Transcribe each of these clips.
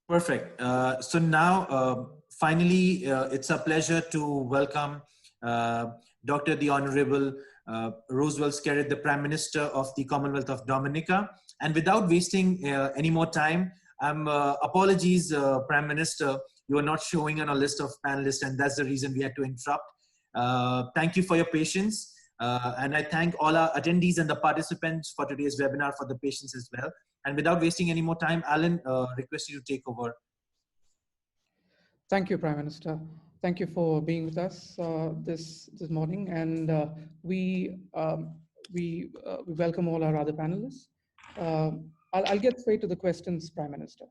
Perfect. So now, finally, it's a pleasure to welcome Dr. the Honorable Roosevelt Skerrit, the Prime Minister of the Commonwealth of Dominica. And without wasting any more time, apologies, Prime Minister, you are not showing on a list of panelists, and that's the reason we had to interrupt. Thank you for your patience. And I thank all our attendees and the participants for today's webinar for the patience as well. And without wasting any more time, Alan, request you to take over. Thank you, Prime Minister. Thank you for being with us this morning. And we welcome all our other panelists. I'll get straight to the questions, Prime Minister.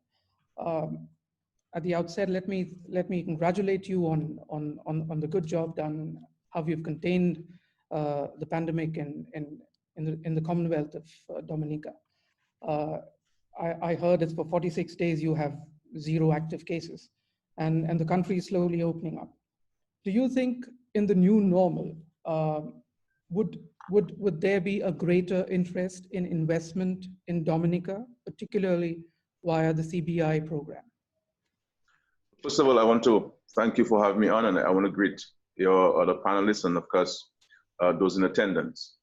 At the outset, let me congratulate you on the good job done, how you've contained the pandemic in the Commonwealth of Dominica. I heard it's for 46 days you have 0 active cases, and the country is slowly opening up. Do you think in the new normal, would there be a greater interest in investment in Dominica, particularly via the CBI program? First of all, I want to thank you for having me on, and I want to greet your other panelists and, of course, those in attendance.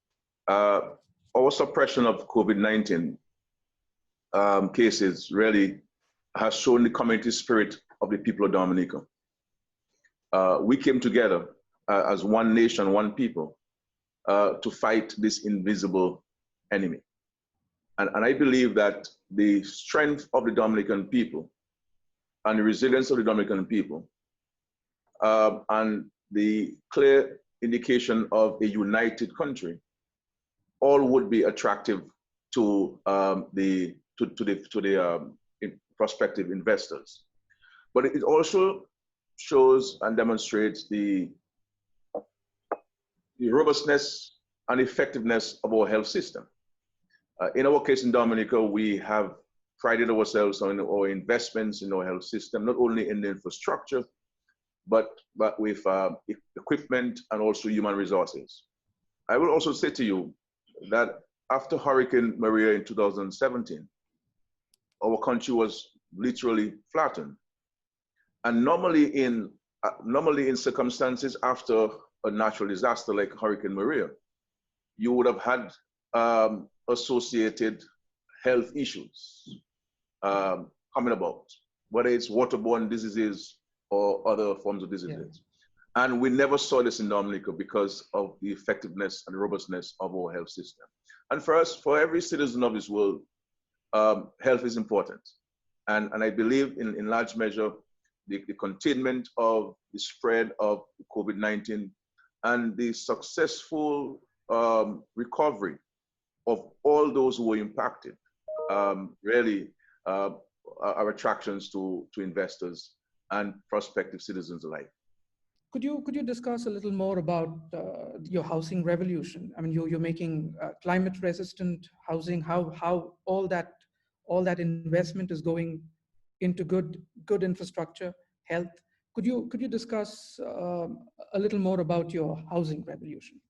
Our suppression of COVID-19 cases really has shown the community spirit of the people of Dominica. We came together as one nation, one people, to fight this invisible enemy. And I believe that the strength of the Dominican people and the resilience of the Dominican people and the clear indication of a united country all would be attractive to the prospective investors. But it also shows and demonstrates the robustness and effectiveness of our health system. In our case in Dominica, we have prided ourselves on our investments in our health system, not only in the infrastructure, but with equipment and also human resources. I will also say to you that after Hurricane Maria in 2017, our country was literally flattened. And normally in circumstances after a natural disaster like Hurricane Maria, you would have had associated health issues coming about, whether it's waterborne diseases or other forms of diseases. Yeah. And we never saw this in Dominica because of the effectiveness and robustness of our health system. And for us, for every citizen of this world, health is important. And I believe in large measure, the containment of the spread of COVID-19 and the successful recovery of all those who were impacted really are attractions to investors and prospective citizens alike. Could you discuss a little more about your housing revolution? I mean, you're making climate resistant housing. How all that investment is going into good infrastructure, health. Could you discuss a little more about your housing revolution?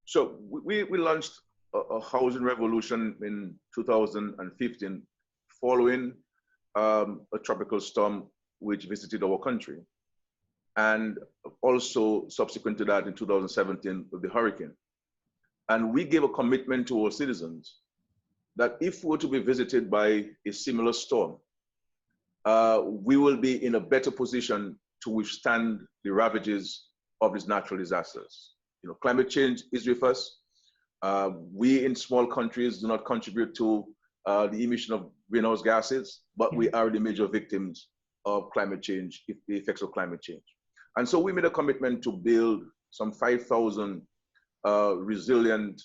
So we launched a housing revolution in 2015, following a tropical storm which visited our country, and also subsequent to that in 2017 with the hurricane. And we gave a commitment to our citizens that if we were to be visited by a similar storm, we will be in a better position to withstand the ravages of these natural disasters. You know, climate change is with us. We in small countries do not contribute to the emission of greenhouse gases, but we are the major victims of climate change, the effects of climate change. And so we made a commitment to build some 5,000 resilient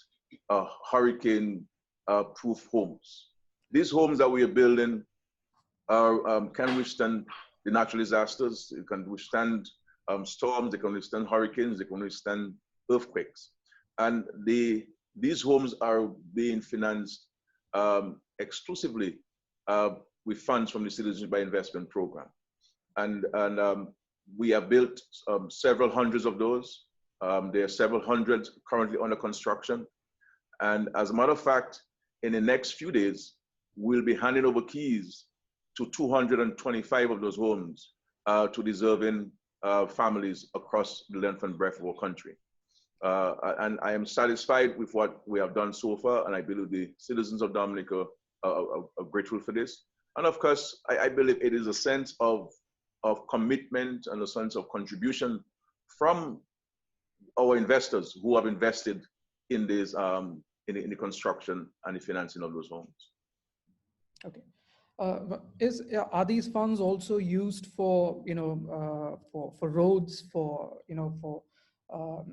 hurricane-proof homes. These homes that we are building can withstand the natural disasters. They can withstand storms, they can withstand hurricanes, they can withstand earthquakes. And these homes are being financed exclusively with funds from the Citizenship by Investment Program. And we have built several hundreds of those. There are several hundred currently under construction. And as a matter of fact, in the next few days, we'll be handing over keys to 225 of those homes to deserving families across the length and breadth of our country. And I am satisfied with what we have done so far, and I believe the citizens of Dominica are grateful for this. And of course, I believe it is a sense of commitment and a sense of contribution from our investors who have invested in this, in the construction and the financing of those homes. Okay. Are these funds also used for, for roads, for,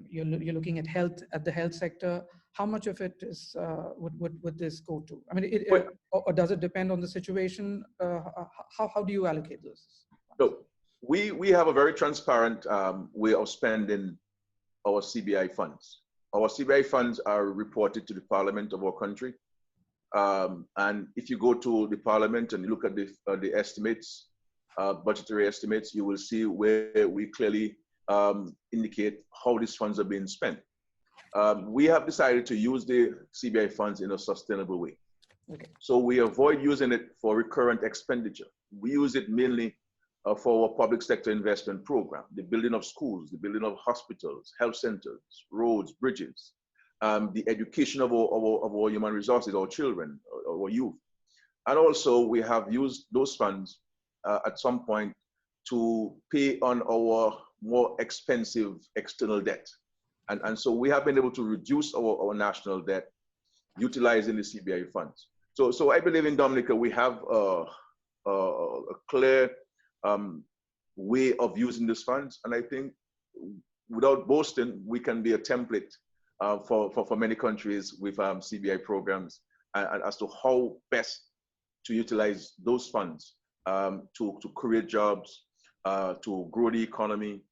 you're looking at health, at the health sector? How much of it is would this go to? I mean, or does it depend on the situation? How do you allocate those? So we have a very transparent way of spending our CBI funds. Our CBI funds are reported to the Parliament of our country. And if you go to the Parliament and you look at the estimates, budgetary estimates, you will see where we clearly indicate how these funds are being spent. We have decided to use the CBI funds in a sustainable way. Okay. So we avoid using it for recurrent expenditure. We use it mainly for our public sector investment program, the building of schools, the building of hospitals, health centers, roads, bridges, the education of our human resources, our children, our youth. And also we have used those funds at some point to pay on our more expensive external debt. And so we have been able to reduce our national debt utilizing the CBI funds. So I believe in Dominica, we have a clear way of using these funds. And I think without boasting, we can be a template for many countries with CBI programs and as to how best to utilize those funds to create jobs, to grow the economy,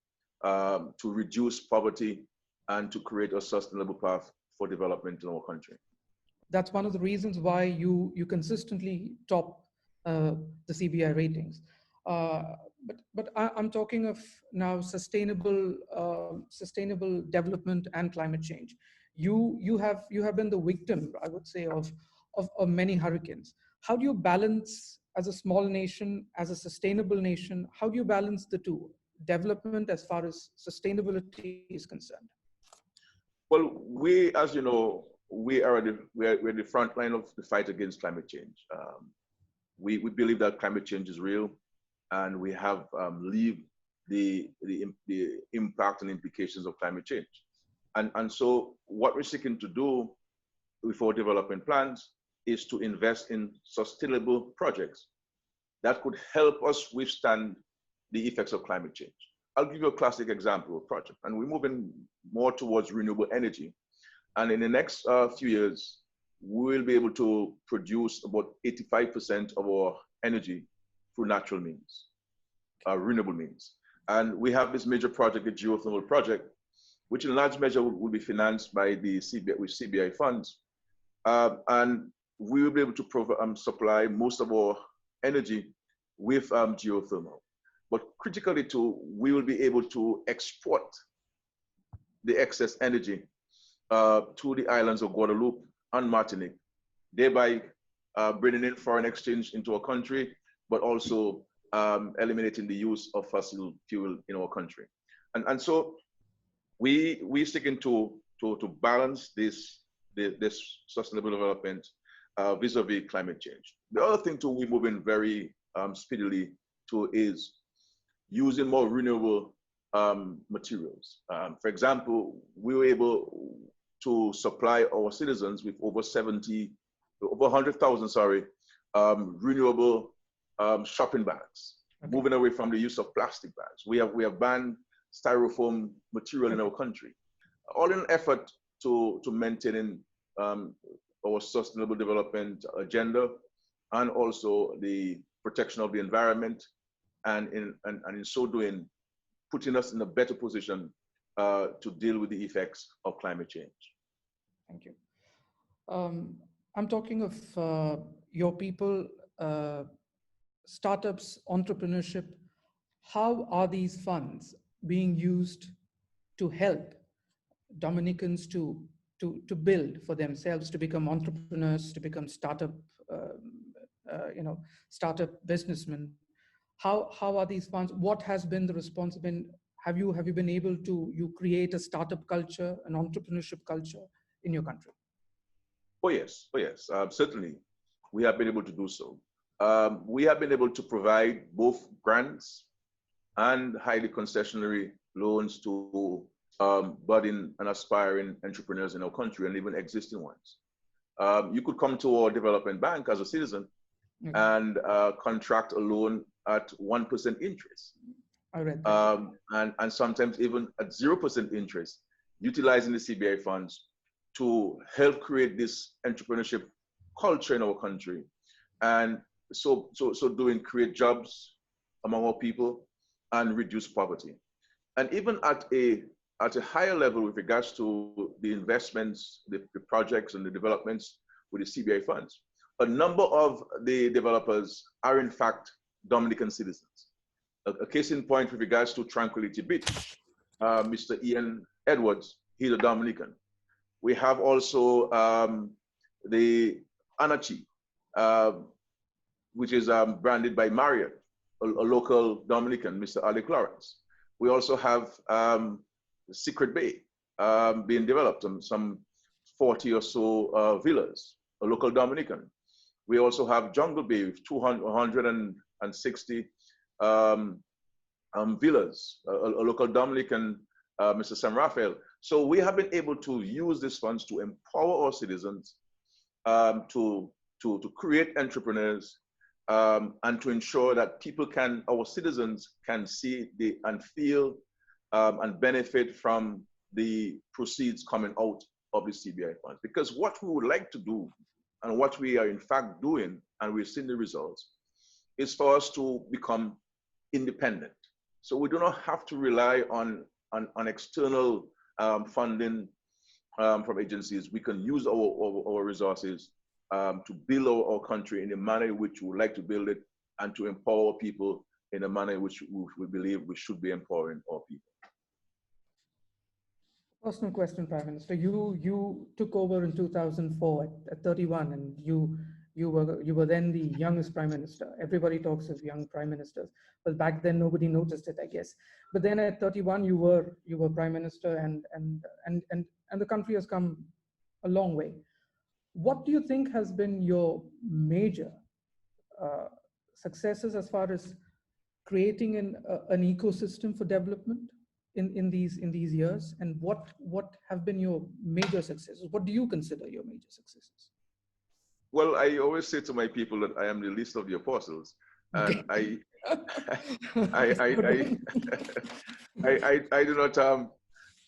to reduce poverty, and to create a sustainable path for development in our country. That's one of the reasons why you consistently top the CBI ratings. But I'm talking of now sustainable development and climate change. you have been the victim, I would say, of many hurricanes. How do you balance, as a small nation, as a sustainable nation, how do you balance the two, development as far as sustainability is concerned? Well, we, as you know, we're the front line of the fight against climate change. We believe that climate change is real, and we have lived the impact and implications of climate change. And so what we're seeking to do with our development plans is to invest in sustainable projects that could help us withstand the effects of climate change. I'll give you a classic example of project, and we're moving more towards renewable energy. And in the next few years, we will be able to produce about 85% of our energy through natural means, renewable means. And we have this major project, the geothermal project, which in large measure will be financed by the CBI, with CBI funds. And we will be able to supply most of our energy with geothermal. But critically too, we will be able to export the excess energy to the islands of Guadeloupe and Martinique, thereby bringing in foreign exchange into our country, but also eliminating the use of fossil fuel in our country. And so we're sticking to balance this sustainable development vis-a-vis climate change. The other thing too we're moving very speedily to is using more renewable materials. For example, we were able to supply our citizens with over 100,000, renewable shopping bags, okay, moving away from the use of plastic bags. We have banned styrofoam material in our country, all in an effort to maintaining our sustainable development agenda, and also the protection of the environment, and in so doing, putting us in a better position to deal with the effects of climate change. Thank you. I'm talking of your people, startups, entrepreneurship. How are these funds being used to help Dominicans to build for themselves, to become entrepreneurs, to become startup businessmen? How are these funds? What has been the response been? Have you been able to create a startup culture, an entrepreneurship culture in your country? Oh yes, certainly, we have been able to do so. We have been able to provide both grants and highly concessionary loans to budding and aspiring entrepreneurs in our country, and even existing ones. You could come to our development bank as a citizen, okay, and contract a loan at 1% interest. I read that. And sometimes even at 0% interest, utilizing the CBI funds to help create this entrepreneurship culture in our country, and so doing, create jobs among our people and reduce poverty. And even at a higher level with regards to the investments, the projects and the developments with the CBI funds, a number of the developers are in fact Dominican citizens. A case in point with regards to Tranquility Beach, Mr. Ian Edwards, he's a Dominican. We have also the Anachi, which is branded by Marriott, a local Dominican, Mr. Alec Lawrence. We also have Secret Bay being developed, some 40 or so villas, a local Dominican. We also have Jungle Bay with 160 villas, a local Dominican, Mr. Sam Raphael. So we have been able to use these funds to empower our citizens, to create entrepreneurs, and to ensure that our citizens can see and feel and benefit from the proceeds coming out of the CBI funds. Because what we would like to do, and what we are in fact doing, and we've seen the results, is for us to become independent. So we do not have to rely on external funding from agencies. We can use our resources to build our country in the manner in which we would like to build it, and to empower people in a manner in which we believe we should be empowering our people. Personal question, Prime Minister. You took over in 2004 at 31, and you were then the youngest Prime Minister. Everybody talks of young Prime Ministers, but back then nobody noticed it, I guess. But then at 31, you were Prime Minister, and the country has come a long way. What do you think has been your major successes as far as creating an ecosystem for development in these years, and what have been your major successes? What do you consider your major successes? Well, I always say to my people that I am the least of the apostles, and Okay. I do not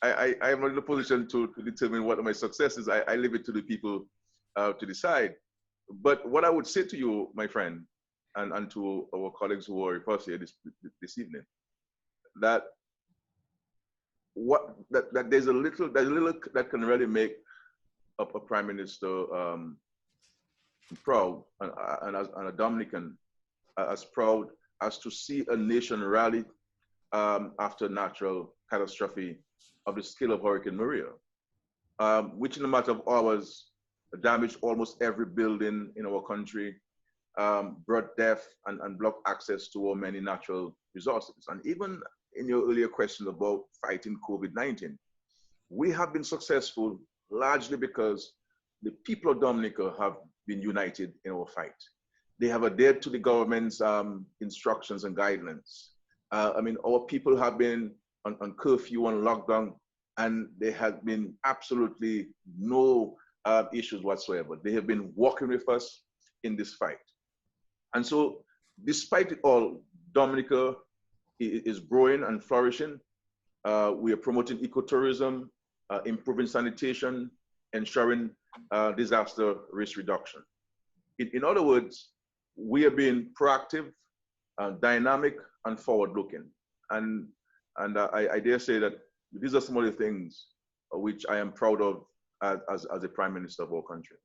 I am not in a position to determine what my success is. I leave it to the people to decide. But what I would say to you, my friend, and to our colleagues who are with us here this evening, that there's a little that can really make a Prime Minister proud, and a Dominican as proud as to see a nation rally after natural catastrophe of the scale of Hurricane Maria, which in a matter of hours damaged almost every building in our country, brought death and blocked access to our many natural resources. And even in your earlier question about fighting COVID-19, we have been successful largely because the people of Dominica have been united in our fight. They have adhered to the government's instructions and guidelines. I mean, our people have been on curfew, on lockdown, and there have been absolutely no issues whatsoever. They have been working with us in this fight. And so, despite it all, Dominica is growing and flourishing. We are promoting ecotourism, improving sanitation, ensuring disaster risk reduction. In other words, we are being proactive, dynamic, and forward-looking. And I dare say that these are some of the things which I am proud of as a Prime Minister of our country.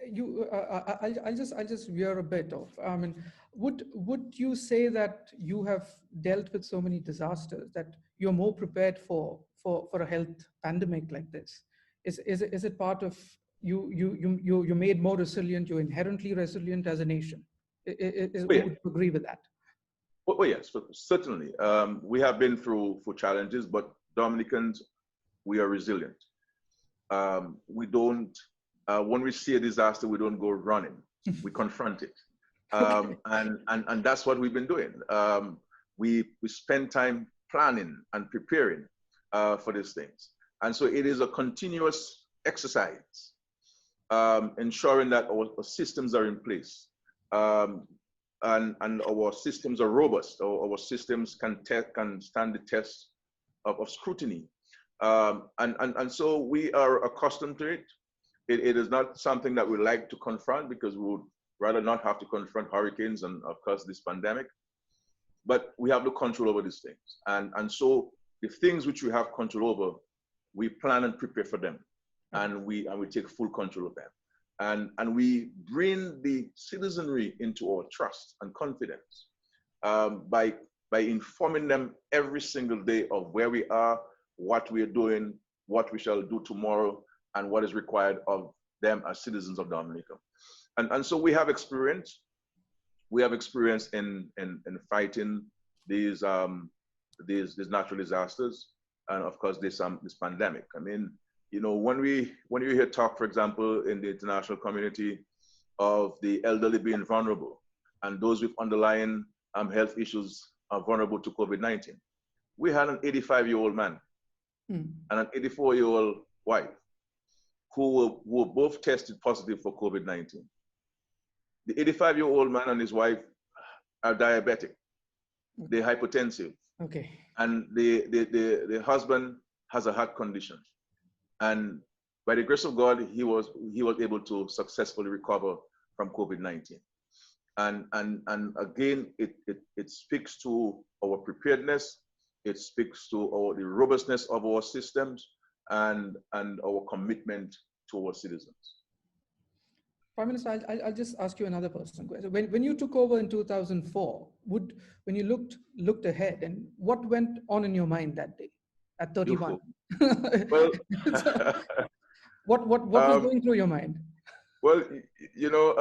I'll just veer a bit off. I mean, would you say that you have dealt with so many disasters that you're more prepared for a health pandemic like this? Is it part of you're made more resilient? You're inherently resilient as a nation. Would you agree with that? Well, yes, certainly. We have been through challenges, but Dominicans, we are resilient. We don't. When we see a disaster, we don't go running. We confront it, and that's what we've been doing. We spend time planning and preparing for these things, and so it is a continuous exercise, ensuring that our systems are in place, and our systems are robust. Our systems can stand the test of scrutiny, and so we are accustomed to it. It is not something that we like to confront because we would rather not have to confront hurricanes and, of course, this pandemic. But we have no control over these things. And so the things which we have control over, we plan and prepare for them. And we take full control of them. And we bring the citizenry into our trust and confidence by informing them every single day of where we are, what we are doing, what we shall do tomorrow, and what is required of them as citizens of Dominica. And so we have experience. We have experience in fighting these natural disasters, and of course this pandemic. I mean, you know, when you hear talk, for example, in the international community of the elderly being vulnerable and those with underlying health issues are vulnerable to COVID-19. We had an 85-year-old man and an 84-year-old wife who were both tested positive for COVID-19. The 85-year-old man and his wife are diabetic. They're hypertensive. Okay. And the husband has a heart condition. And by the grace of God, he was able to successfully recover from COVID-19. And again, it speaks to our preparedness. It speaks to the robustness of our systems and our commitment to our citizens. Prime Minister, I'll just ask you another personal question. When you took over in 2004, when you looked ahead, and what went on in your mind that day? at 31? Well, what was going through your mind? Well, you know,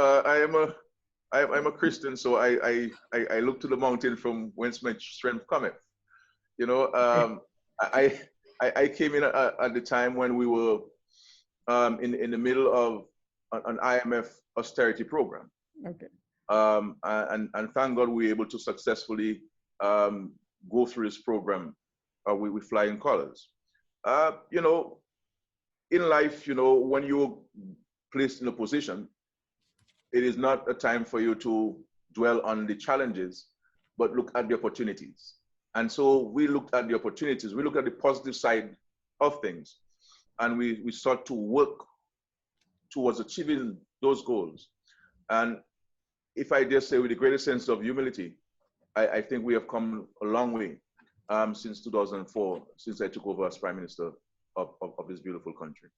I'm a Christian, so I look to the mountain from whence my strength cometh. You know, I came in at the time when we were in the middle of an IMF austerity program. Okay. And thank God we were able to successfully go through this program with flying colors. You know, in life, you know, when you're placed in a position, it is not a time for you to dwell on the challenges, but look at the opportunities. And so we looked at the opportunities, we looked at the positive side of things, and we sought to work towards achieving those goals. And if I dare say, with the greatest sense of humility, I think we have come a long way since 2004, since I took over as Prime Minister of this beautiful country.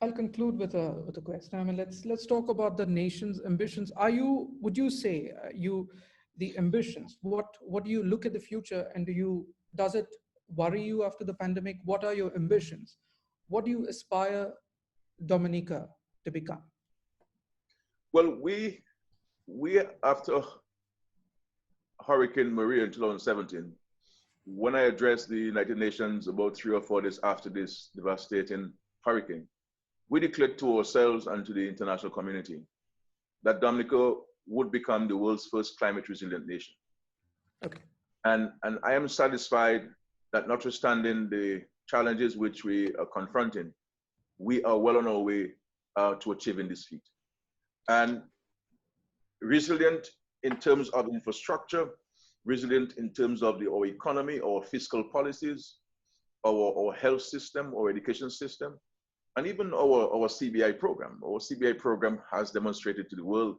I'll conclude with a question. I mean, let's talk about the nation's ambitions. Would you say the ambitions? What do you look at the future, and does it worry you after the pandemic? What are your ambitions? What do you aspire Dominica to become? Well, we after Hurricane Maria in 2017, when I addressed the United Nations about 3 or 4 days after this devastating hurricane, we declared to ourselves and to the international community that Dominica would become the world's first climate resilient nation. Okay. And I am satisfied that, notwithstanding the challenges which we are confronting, we are well on our way to achieving this feat. And resilient in terms of infrastructure, resilient in terms of our economy, our fiscal policies, our health system, our education system, and even our CBI program. Our CBI program has demonstrated to the world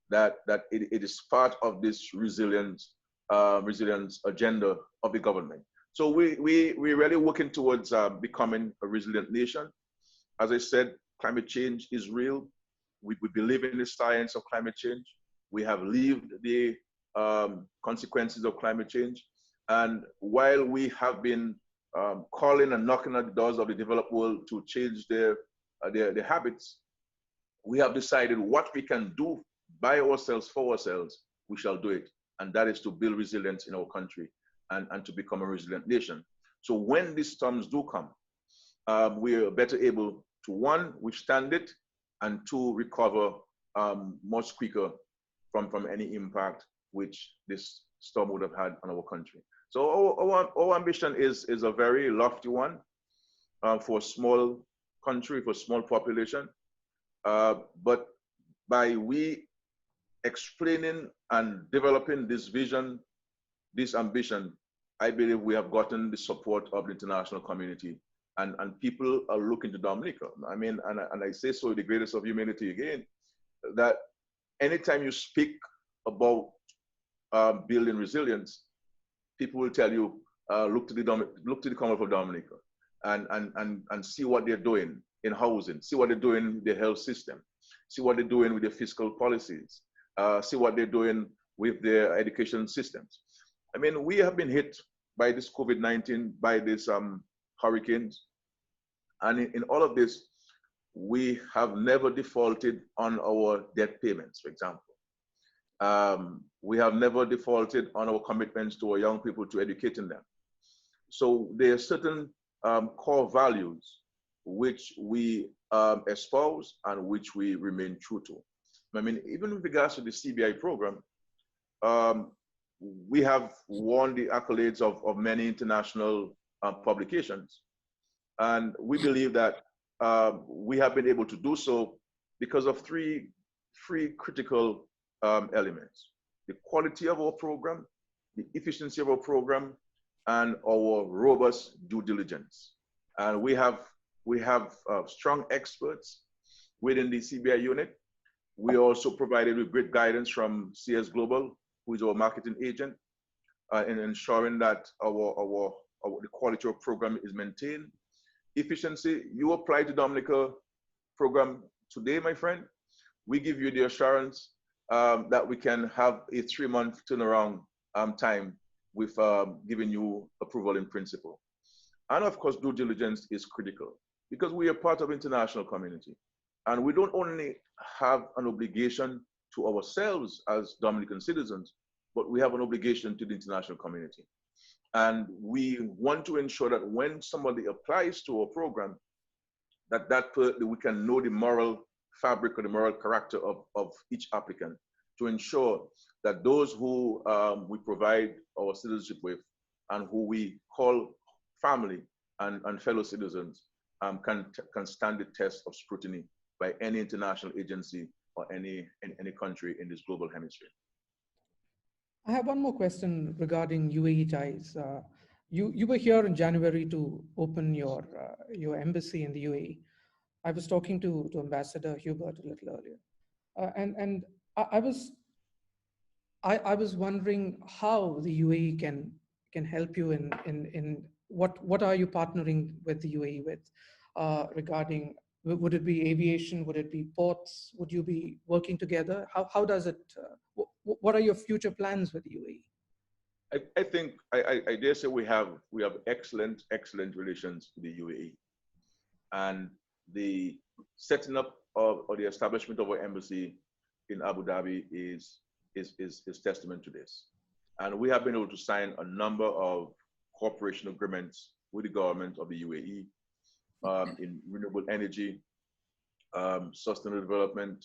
that it is part of this resilience agenda of the government. So we're really working towards becoming a resilient nation. As I said, climate change is real. We believe in the science of climate change. We have lived the consequences of climate change. And while we have been calling and knocking at the doors of the developed world to change their habits, we have decided what we can do by ourselves, for ourselves, we shall do it. And that is to build resilience in our country and to become a resilient nation. So when these storms do come, we are better able to, 1, withstand it, and 2, recover much quicker from any impact which this storm would have had on our country. So our ambition is a very lofty one for a small country, for a small population. But by we explaining and developing this vision, this ambition, I believe we have gotten the support of the international community, and people are looking to Dominica. I mean, and I say so with the greatest of humility again, that anytime you speak about building resilience, people will tell you, look to the Commonwealth of Dominica and see what they're doing in housing, see what they're doing with the health system, see what they're doing with their fiscal policies, see what they're doing with their education systems. I mean, we have been hit by this COVID-19, by these hurricanes. And in all of this, we have never defaulted on our debt payments, for example. We have never defaulted on our commitments to our young people, to educating them. So there are certain core values which we espouse and which we remain true to. I mean, even with regards to the CBI program, we have won the accolades of many international publications. And we believe that we have been able to do so because of three critical elements: the quality of our program, the efficiency of our program, and our robust due diligence. And we have strong experts within the CBI unit. We also provided with great guidance from CS Global, who is our marketing agent, in ensuring that the quality of program is maintained. Efficiency, you apply to Dominica program today, my friend, we give you the assurance that we can have a 3-month turnaround time with giving you approval in principle. And of course, due diligence is critical because we are part of international community. And we don't only have an obligation to ourselves as Dominican citizens, but we have an obligation to the international community. And we want to ensure that when somebody applies to our program, that we can know the moral fabric or the moral character of each applicant to ensure that those who we provide our citizenship with and who we call family and fellow citizens can stand the test of scrutiny by any international agency or any country in this global hemisphere. I have one more question regarding UAE ties. You were here in January to open your embassy in the UAE. I was talking to Ambassador Hubert a little earlier, and I was wondering how the UAE can help you in what are you partnering with the UAE with regarding, would it be aviation, would it be ports, would you be working together? How does it? What are your future plans with the UAE? I think I dare say we have excellent relations with the UAE, and the setting up or the establishment of our embassy in Abu Dhabi is testament to this. And we have been able to sign a number of cooperation agreements with the government of the UAE in renewable energy, sustainable development,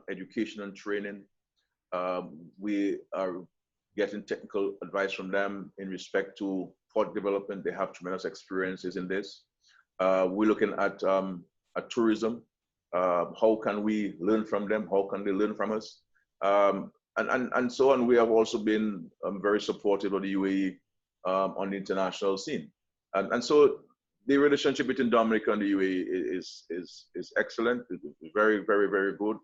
education and training. We are getting technical advice from them in respect to port development. They have tremendous experiences in this. We're looking at tourism. How can we learn from them? How can they learn from us? And so on. We have also been very supportive of the UAE on the international scene. And so the relationship between Dominica and the UAE is excellent. It's very, very, very good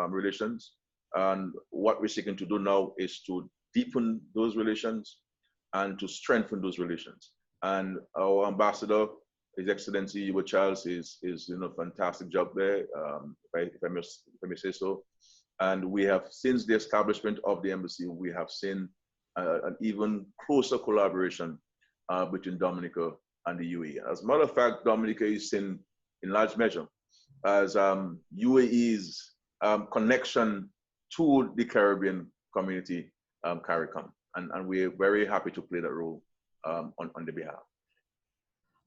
relations. And what we're seeking to do now is to deepen those relations and to strengthen those relations. And our ambassador, His Excellency Hubert Charles, is doing a fantastic job there, if I may say so. And we have, since the establishment of the embassy, we have seen an even closer collaboration between Dominica and the UAE. As a matter of fact, Dominica is seen in large measure as UAE's connection to the Caribbean community, CARICOM. And we're very happy to play that role on their behalf.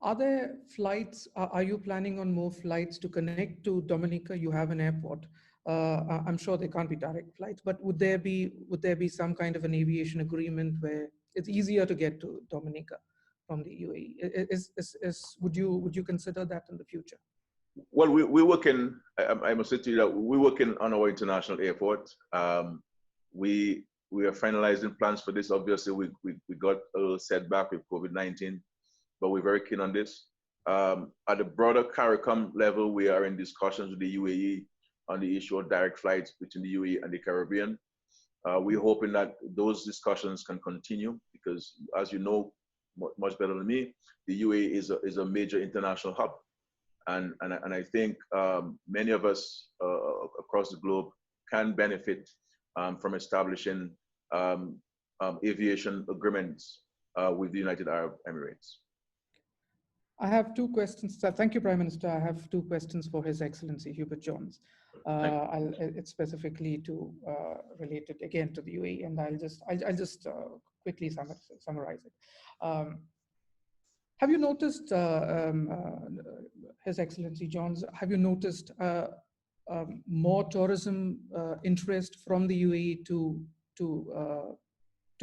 Are there flights? Are you planning on more flights to connect to Dominica? You have an airport. I'm sure there can't be direct flights, but would there be some kind of an aviation agreement where it's easier to get to Dominica from the UAE? Would you consider that in the future? Well, we're working. I must say to you that we're working on our international airport. We are finalizing plans for this. Obviously, we got a little setback with COVID-19, but we're very keen on this. At the broader CARICOM level, we are in discussions with the UAE on the issue of direct flights between the UAE and the Caribbean. We're hoping that those discussions can continue because, as you know much better than me, the UAE is a major international hub. And I think many of us across the globe can benefit from establishing aviation agreements with the United Arab Emirates. I have two questions. Thank you, Prime Minister. I have two questions for His Excellency Hubert Jones. It's specifically related again to the UAE, and I'll just quickly summarize it. Have you noticed, His Excellency Jones, have you noticed more tourism interest from the UAE to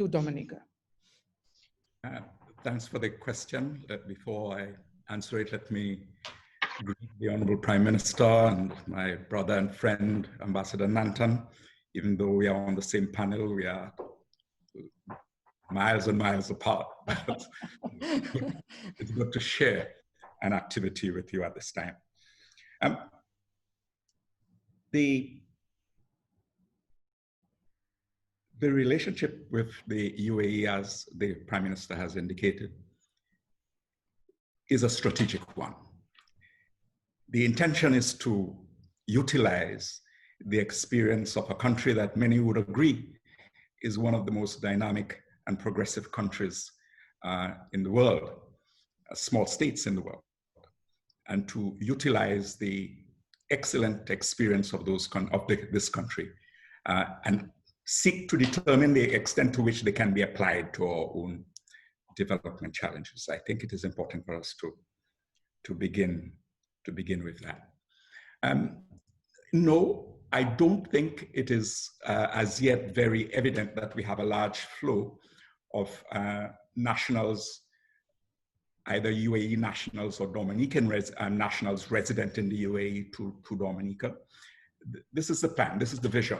Dominica? Thanks for the question. Before I answer it, let me greet the Honorable Prime Minister and my brother and friend, Ambassador Nanthan. Even though we are on the same panel, we are miles and miles apart. It's good to share an activity with you at this time. The relationship with the UAE, as the Prime Minister has indicated, is a strategic one. The intention is to utilize the experience of a country that many would agree is one of the most dynamic and progressive countries in the world, small states in the world, and to utilize the excellent experience of this country and seek to determine the extent to which they can be applied to our own development challenges. I think it is important for us to begin with that. No, I don't think it is as yet very evident that we have a large flow of nationals, either UAE nationals or Dominican nationals resident in the UAE to Dominica. This is the plan, this is the vision.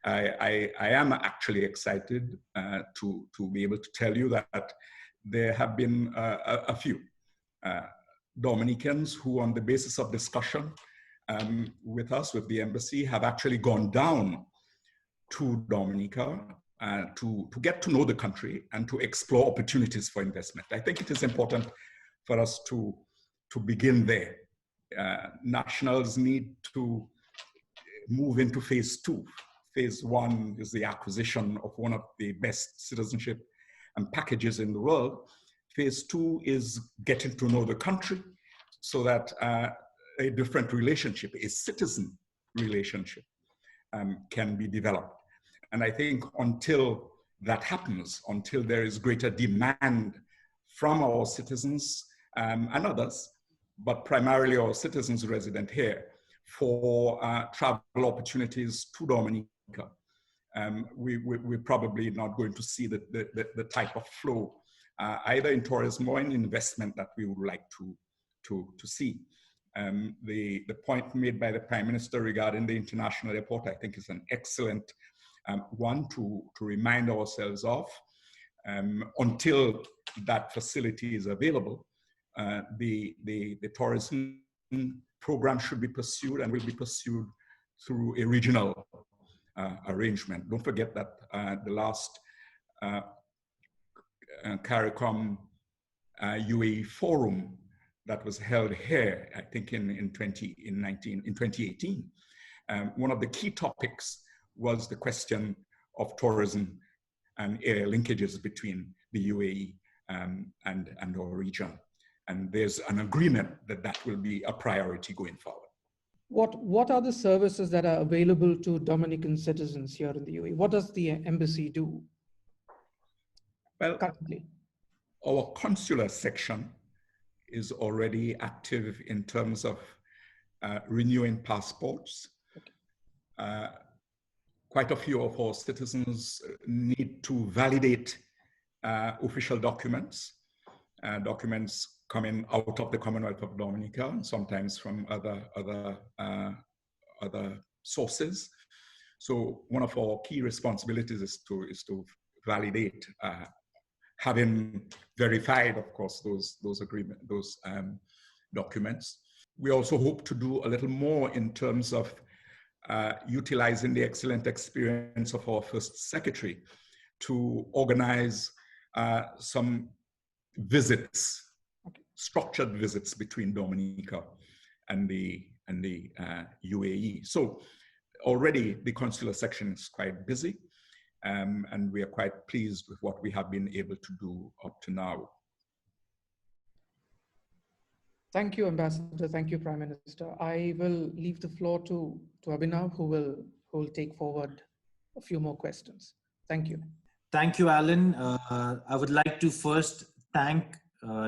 I am actually excited to be able to tell you that there have been a few Dominicans who, on the basis of discussion with us, with the embassy, have actually gone down to Dominica to get to know the country and to explore opportunities for investment. I think it is important for us to begin there. Nationals need to move into phase 2. Phase 1 is the acquisition of one of the best citizenship and packages in the world. Phase 2 is getting to know the country so that a different relationship, a citizen relationship, can be developed. And I think until that happens, until there is greater demand from our citizens and others, but primarily our citizens resident here, for travel opportunities to Dominica, we're probably not going to see the type of flow, either in tourism or in investment, that we would like to see. The point made by the Prime Minister regarding the international airport, I think, is an excellent one to remind ourselves of. Until that facility is available, the tourism program should be pursued and will be pursued through a regional arrangement. Don't forget that the last CARICOM UAE forum that was held here, I think in 2018, one of the key topics was the question of tourism and air linkages between the UAE and our region. And there's an agreement that that will be a priority going forward. What are the services that are available to Dominican citizens here in the UAE? What does the embassy do? Well, currently, our consular section is already active in terms of renewing passports. Okay. Quite a few of our citizens need to validate official documents, documents coming out of the Commonwealth of Dominica, and sometimes from other sources. So one of our key responsibilities is to validate, having verified, of course, those documents. We also hope to do a little more in terms of utilizing the excellent experience of our First Secretary to organize some visits, structured visits between Dominica and the UAE. So already the consular section is quite busy, and we are quite pleased with what we have been able to do up to now. Thank you, Ambassador. Thank you, Prime Minister. I will leave the floor to Abhinav, who will take forward a few more questions. Thank you. Thank you, Alan. I would like to first thank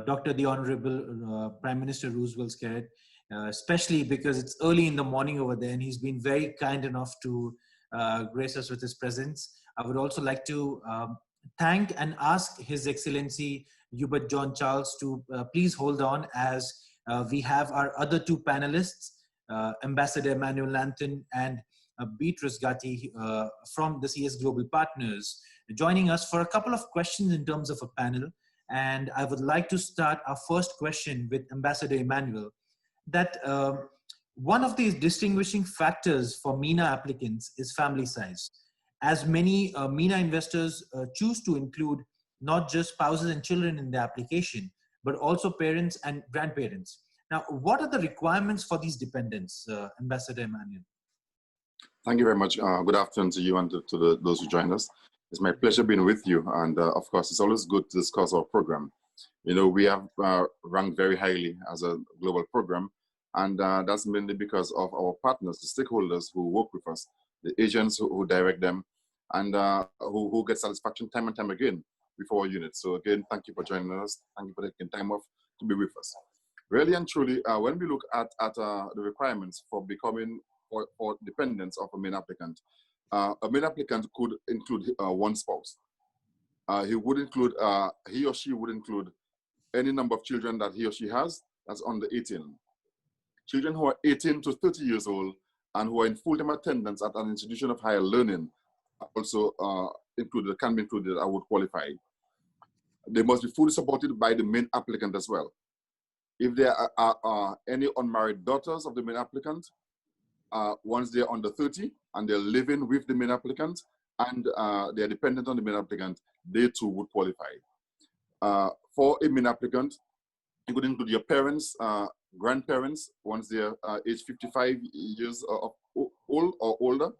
Dr. the Honorable Prime Minister Roosevelt Skerrit, especially because it's early in the morning over there, and he's been very kind enough to grace us with his presence. I would also like to thank and ask His Excellency Hubert John Charles to please hold on, as we have our other two panelists, Ambassador Emmanuel Nanthan and Beatrice Gatti from the CS Global Partners, joining us for a couple of questions in terms of a panel. And I would like to start our first question with Ambassador Emmanuel, that one of these distinguishing factors for MENA applicants is family size, as many MENA investors choose to include not just spouses and children in the application, but also parents and grandparents. Now, what are the requirements for these dependents, Ambassador Emmanuel? Thank you very much. Good afternoon to you and to those who joined us. It's my pleasure being with you. And of course, it's always good to discuss our program. You know, we have ranked very highly as a global program. And that's mainly because of our partners, the stakeholders who work with us, the agents who direct them, and who get satisfaction time and time again with our unit. So again, thank you for joining us. Thank you for taking time off to be with us. Really and truly, when we look at the requirements for becoming or dependents of a main applicant could include one spouse. He or she would include any number of children that he or she has that's under 18. Children who are 18 to 30 years old and who are in full-time attendance at an institution of higher learning are also can be included, I would qualify. They must be fully supported by the main applicant as well. If there are any unmarried daughters of the main applicant, once they're under 30 and they're living with the main applicant and they're dependent on the main applicant, they too would qualify. For a main applicant, it could include your parents, grandparents, once they're age 55 years old or older.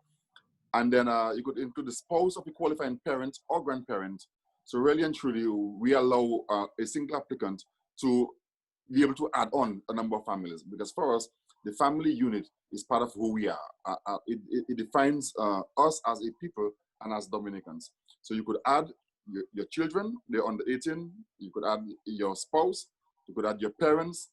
And then you could include the spouse of a qualifying parent or grandparent. So really and truly, we allow a single applicant to be able to add on a number of families, because for us, the family unit is part of who we are. It defines us as a people and as Dominicans. So you could add your children, they're under 18, you could add your spouse, you could add your parents.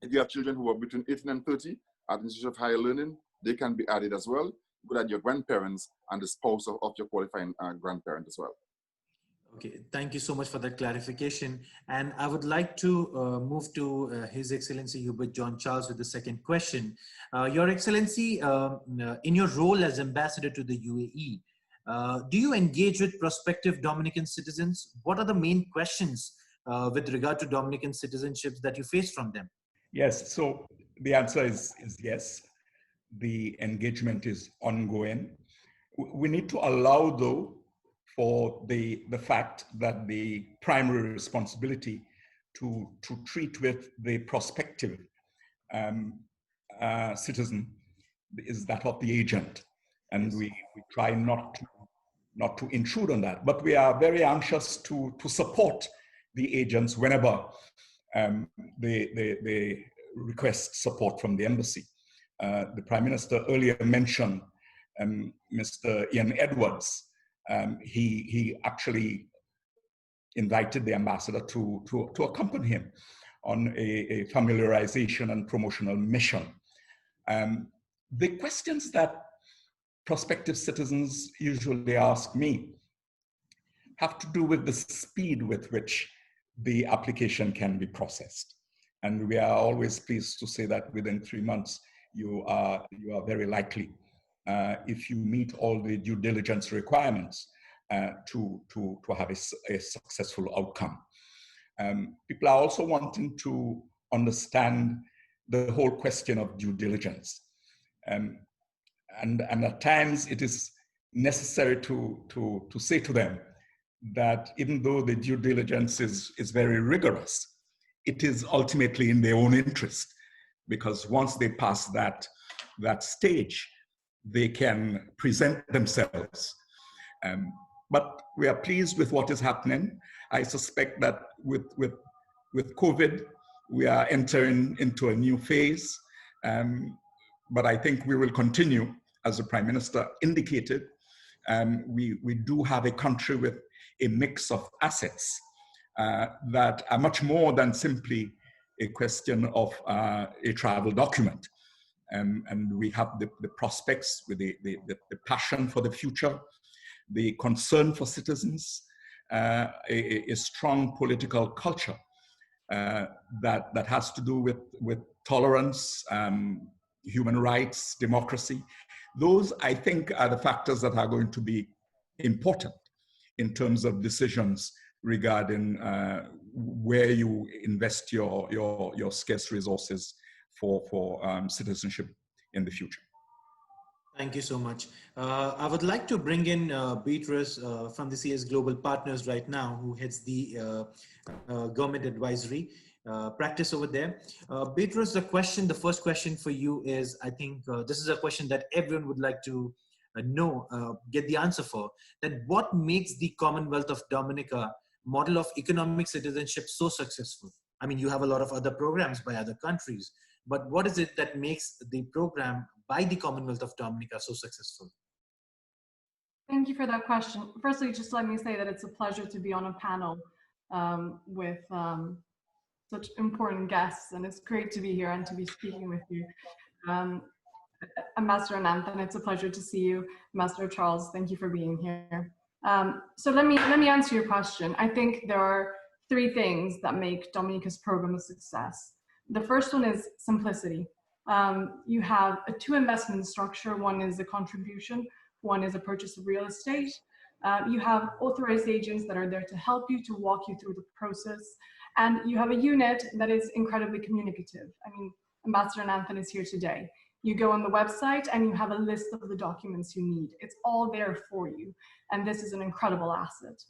If you have children who are between 18 and 30 at the Institute of Higher Learning, they can be added as well. You could add your grandparents and the spouse of your qualifying grandparent as well. Okay, thank you so much for that clarification. And I would like to move to His Excellency Hubert John Charles with the second question. Your Excellency, in your role as ambassador to the UAE, do you engage with prospective Dominican citizens? What are the main questions with regard to Dominican citizenships that you face from them? Yes, so the answer is yes. The engagement is ongoing. We need to allow, though, for the fact that the primary responsibility to treat with the prospective citizen is that of the agent. And we try not to intrude on that, but we are very anxious to support the agents whenever they request support from the embassy. The Prime Minister earlier mentioned Mr. Ian Edwards. He actually invited the ambassador to accompany him on a familiarization and promotional mission. The questions that prospective citizens usually ask me have to do with the speed with which the application can be processed. And we are always pleased to say that within 3 months, you are very likely, if you meet all the due diligence requirements, to have a successful outcome. People are also wanting to understand the whole question of due diligence. And at times it is necessary to say to them that even though the due diligence is very rigorous, it is ultimately in their own interest, because once they pass that stage, they can present themselves. But we are pleased with what is happening. I suspect that with COVID, we are entering into a new phase. But I think we will continue, as the Prime Minister indicated. We do have a country with a mix of assets that are much more than simply a question of a travel document. And we have the prospects with the passion for the future, the concern for citizens, a strong political culture that has to do with tolerance, human rights, democracy. Those, I think, are the factors that are going to be important in terms of decisions regarding where you invest your scarce resources for citizenship in the future. Thank you so much. I would like to bring in Beatrice from the CS Global Partners right now, who heads the government advisory practice over there. Beatrice, the first question for you is, I think this is a question that everyone would like to get the answer for, that what makes the Commonwealth of Dominica model of economic citizenship so successful? I mean, you have a lot of other programs by other countries, but what is it that makes the program by the Commonwealth of Dominica so successful? Thank you for that question. Firstly, just let me say that it's a pleasure to be on a panel with such important guests, and it's great to be here and to be speaking with you. Ambassador Nanthan, it's a pleasure to see you. Ambassador Charles, thank you for being here. So let me answer your question. I think there are three things that make Dominica's program a success. The first one is simplicity. You have a two investment structure. One is a contribution, one is a purchase of real estate. You have authorized agents that are there to help you, to walk you through the process. And you have a unit that is incredibly communicative. I mean, Ambassador Nanthan is here today. You go on the website and you have a list of the documents you need. It's all there for you. And this is an incredible asset.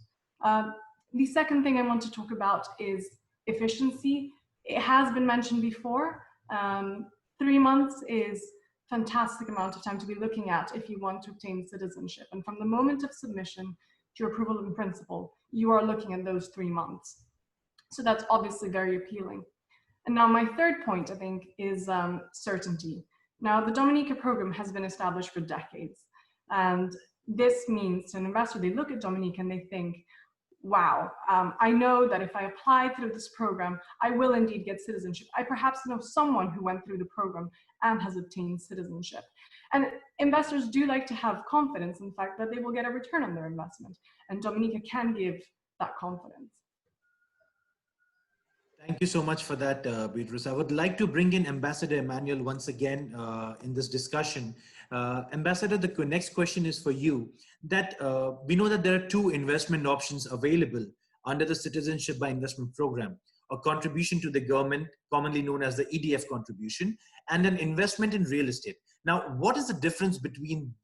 The second thing I want to talk about is efficiency. It has been mentioned before. 3 months is a fantastic amount of time to be looking at if you want to obtain citizenship. And from the moment of submission to your approval in principle, you are looking at those 3 months. So that's obviously very appealing. And now my third point, I think, is certainty. Now, the Dominica program has been established for decades. And this means to an investor, they look at Dominica and they think, wow, I know that if I apply through this program, I will indeed get citizenship. I perhaps know someone who went through the program and has obtained citizenship. And investors do like to have confidence in the fact that they will get a return on their investment. And Dominica can give that confidence. Thank you so much for that, Beatrice. I would like to bring in Ambassador Emmanuel once again in this discussion. Ambassador, the next question is for you. That we know that there are two investment options available under the Citizenship by Investment Program: a contribution to the government, commonly known as the EDF contribution, and an investment in real estate. Now, what is the difference between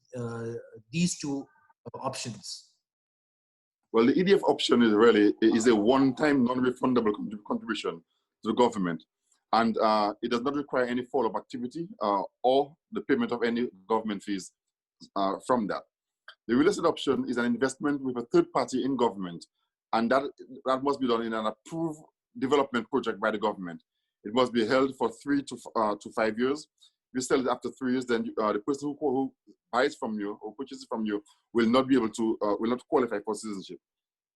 these two options? Well, the EDF option is a one-time non-refundable contribution to the government, and it does not require any follow-up activity or the payment of any government fees from that. The real estate option is an investment with a third party in government, and that must be done in an approved development project by the government. It must be held for 3 to 5 years. If you sell it after 3 years, then the person who buys from you or purchases from you will not be able to, will not qualify for citizenship.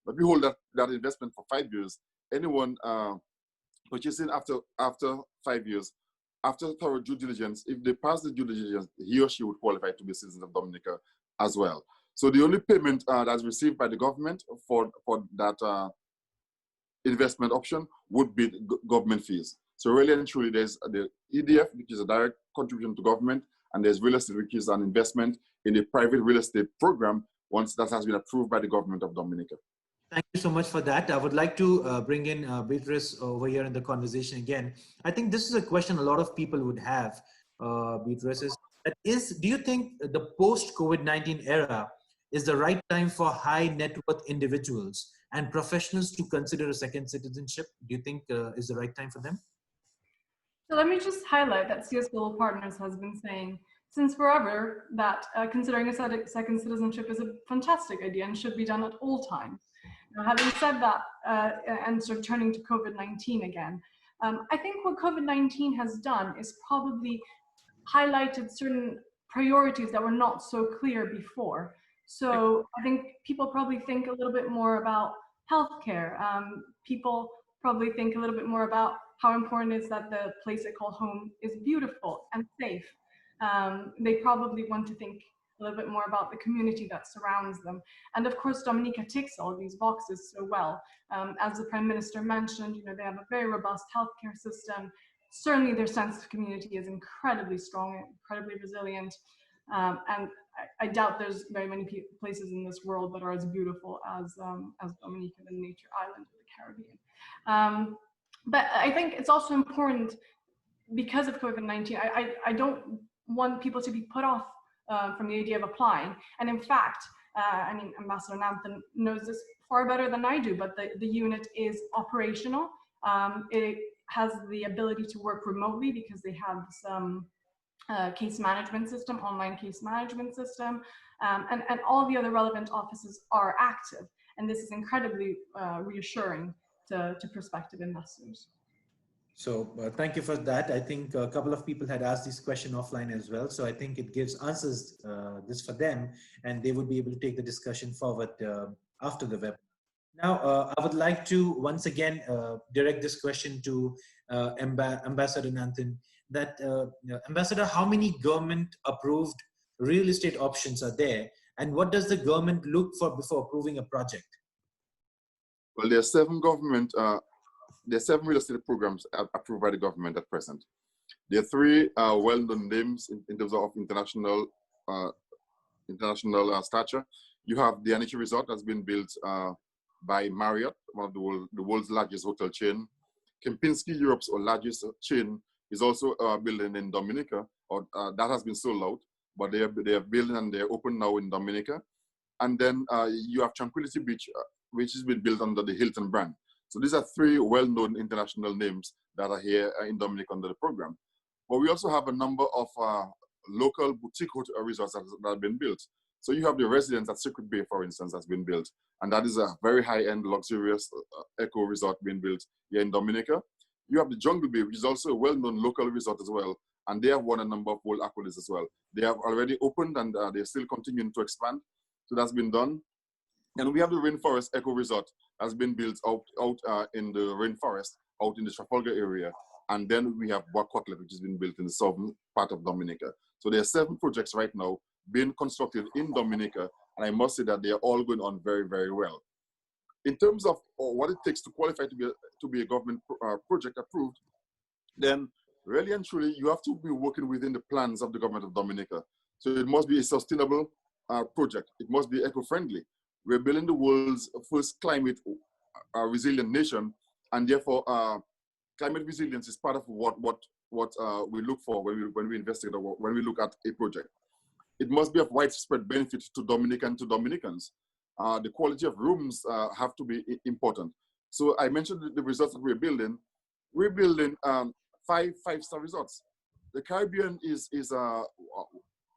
But we hold that investment for 5 years. Anyone purchasing after 5 years, after thorough due diligence, if they pass the due diligence, he or she would qualify to be a citizen of Dominica as well. So the only payment that's received by the government for that investment option would be government fees. So really and truly, there's the EDF, which is a direct contribution to government, and there's real estate, which is an investment in a private real estate program once that has been approved by the government of Dominica. Thank you so much for that. I would like to bring in Beatrice over here in the conversation again. I think this is a question a lot of people would have, Beatrice, do you think the post-COVID-19 era is the right time for high net worth individuals and professionals to consider a second citizenship? Do you think is the right time for them? So let me just highlight that CS Global Partners has been saying since forever that considering a second citizenship is a fantastic idea and should be done at all times. Now, having said that, and sort of turning to COVID-19 again, I think what COVID-19 has done is probably highlighted certain priorities that were not so clear before. So I think people probably think a little bit more about healthcare. People probably think a little bit more about how important it is that the place they call home is beautiful and safe. They probably want to think a little bit more about the community that surrounds them. And of course, Dominica ticks all these boxes so well. As the Prime Minister mentioned, you know, they have a very robust healthcare system. Certainly their sense of community is incredibly strong, incredibly resilient. And I doubt there's very many places in this world that are as beautiful as Dominica, the nature island of the Caribbean. But I think it's also important because of COVID-19, I don't want people to be put off from the idea of applying. And in fact, I mean, Ambassador Nanthan knows this far better than I do, but the unit is operational. It has the ability to work remotely because they have some case management system, online case management system. and all the other relevant offices are active. And this is incredibly reassuring to prospective investors. So thank you for that. I think a couple of people had asked this question offline as well. So I think it gives answers this for them, and they would be able to take the discussion forward after the web. Now, I would like to once again direct this question to Ambassador Nanthan. That Ambassador, how many government-approved real estate options are there, and what does the government look for before approving a project? Well, there are 7 real estate programs approved by the government at present. There are 3 well-known names in terms of international stature. You have the Anichi Resort that's been built by Marriott, one of the world's largest hotel chain. Kempinski, Europe's largest chain, is also building in Dominica, or that has been sold out, but they are building and they're open now in Dominica. And then you have Tranquility Beach, which has been built under the Hilton brand. So these are 3 well-known international names that are here in Dominica under the program. But we also have a number of local boutique hotel resorts that have been built. So you have the residence at Secret Bay, for instance, that's been built. And that is a very high-end, luxurious eco resort being built here in Dominica. You have the Jungle Bay, which is also a well-known local resort as well. And they have won a number of world accolades as well. They have already opened and they're still continuing to expand. So that's been done. And we have the Rainforest Eco Resort that's been built out in the rainforest, out in the Trafalgar area. And then we have Bois Côtelet, which has been built in the southern part of Dominica. So there are 7 projects right now being constructed in Dominica. And I must say that they are all going on very, very well. In terms of what it takes to qualify to be a government project approved, then really and truly, you have to be working within the plans of the government of Dominica. So it must be a sustainable project. It must be eco-friendly. We're building the world's first climate resilient nation, and therefore climate resilience is part of what we look for when we investigate or when we look at a project. It must be of widespread benefit to Dominicans. The quality of rooms have to be important. So I mentioned the resorts that we're building. We're building 5 5-star resorts. The Caribbean is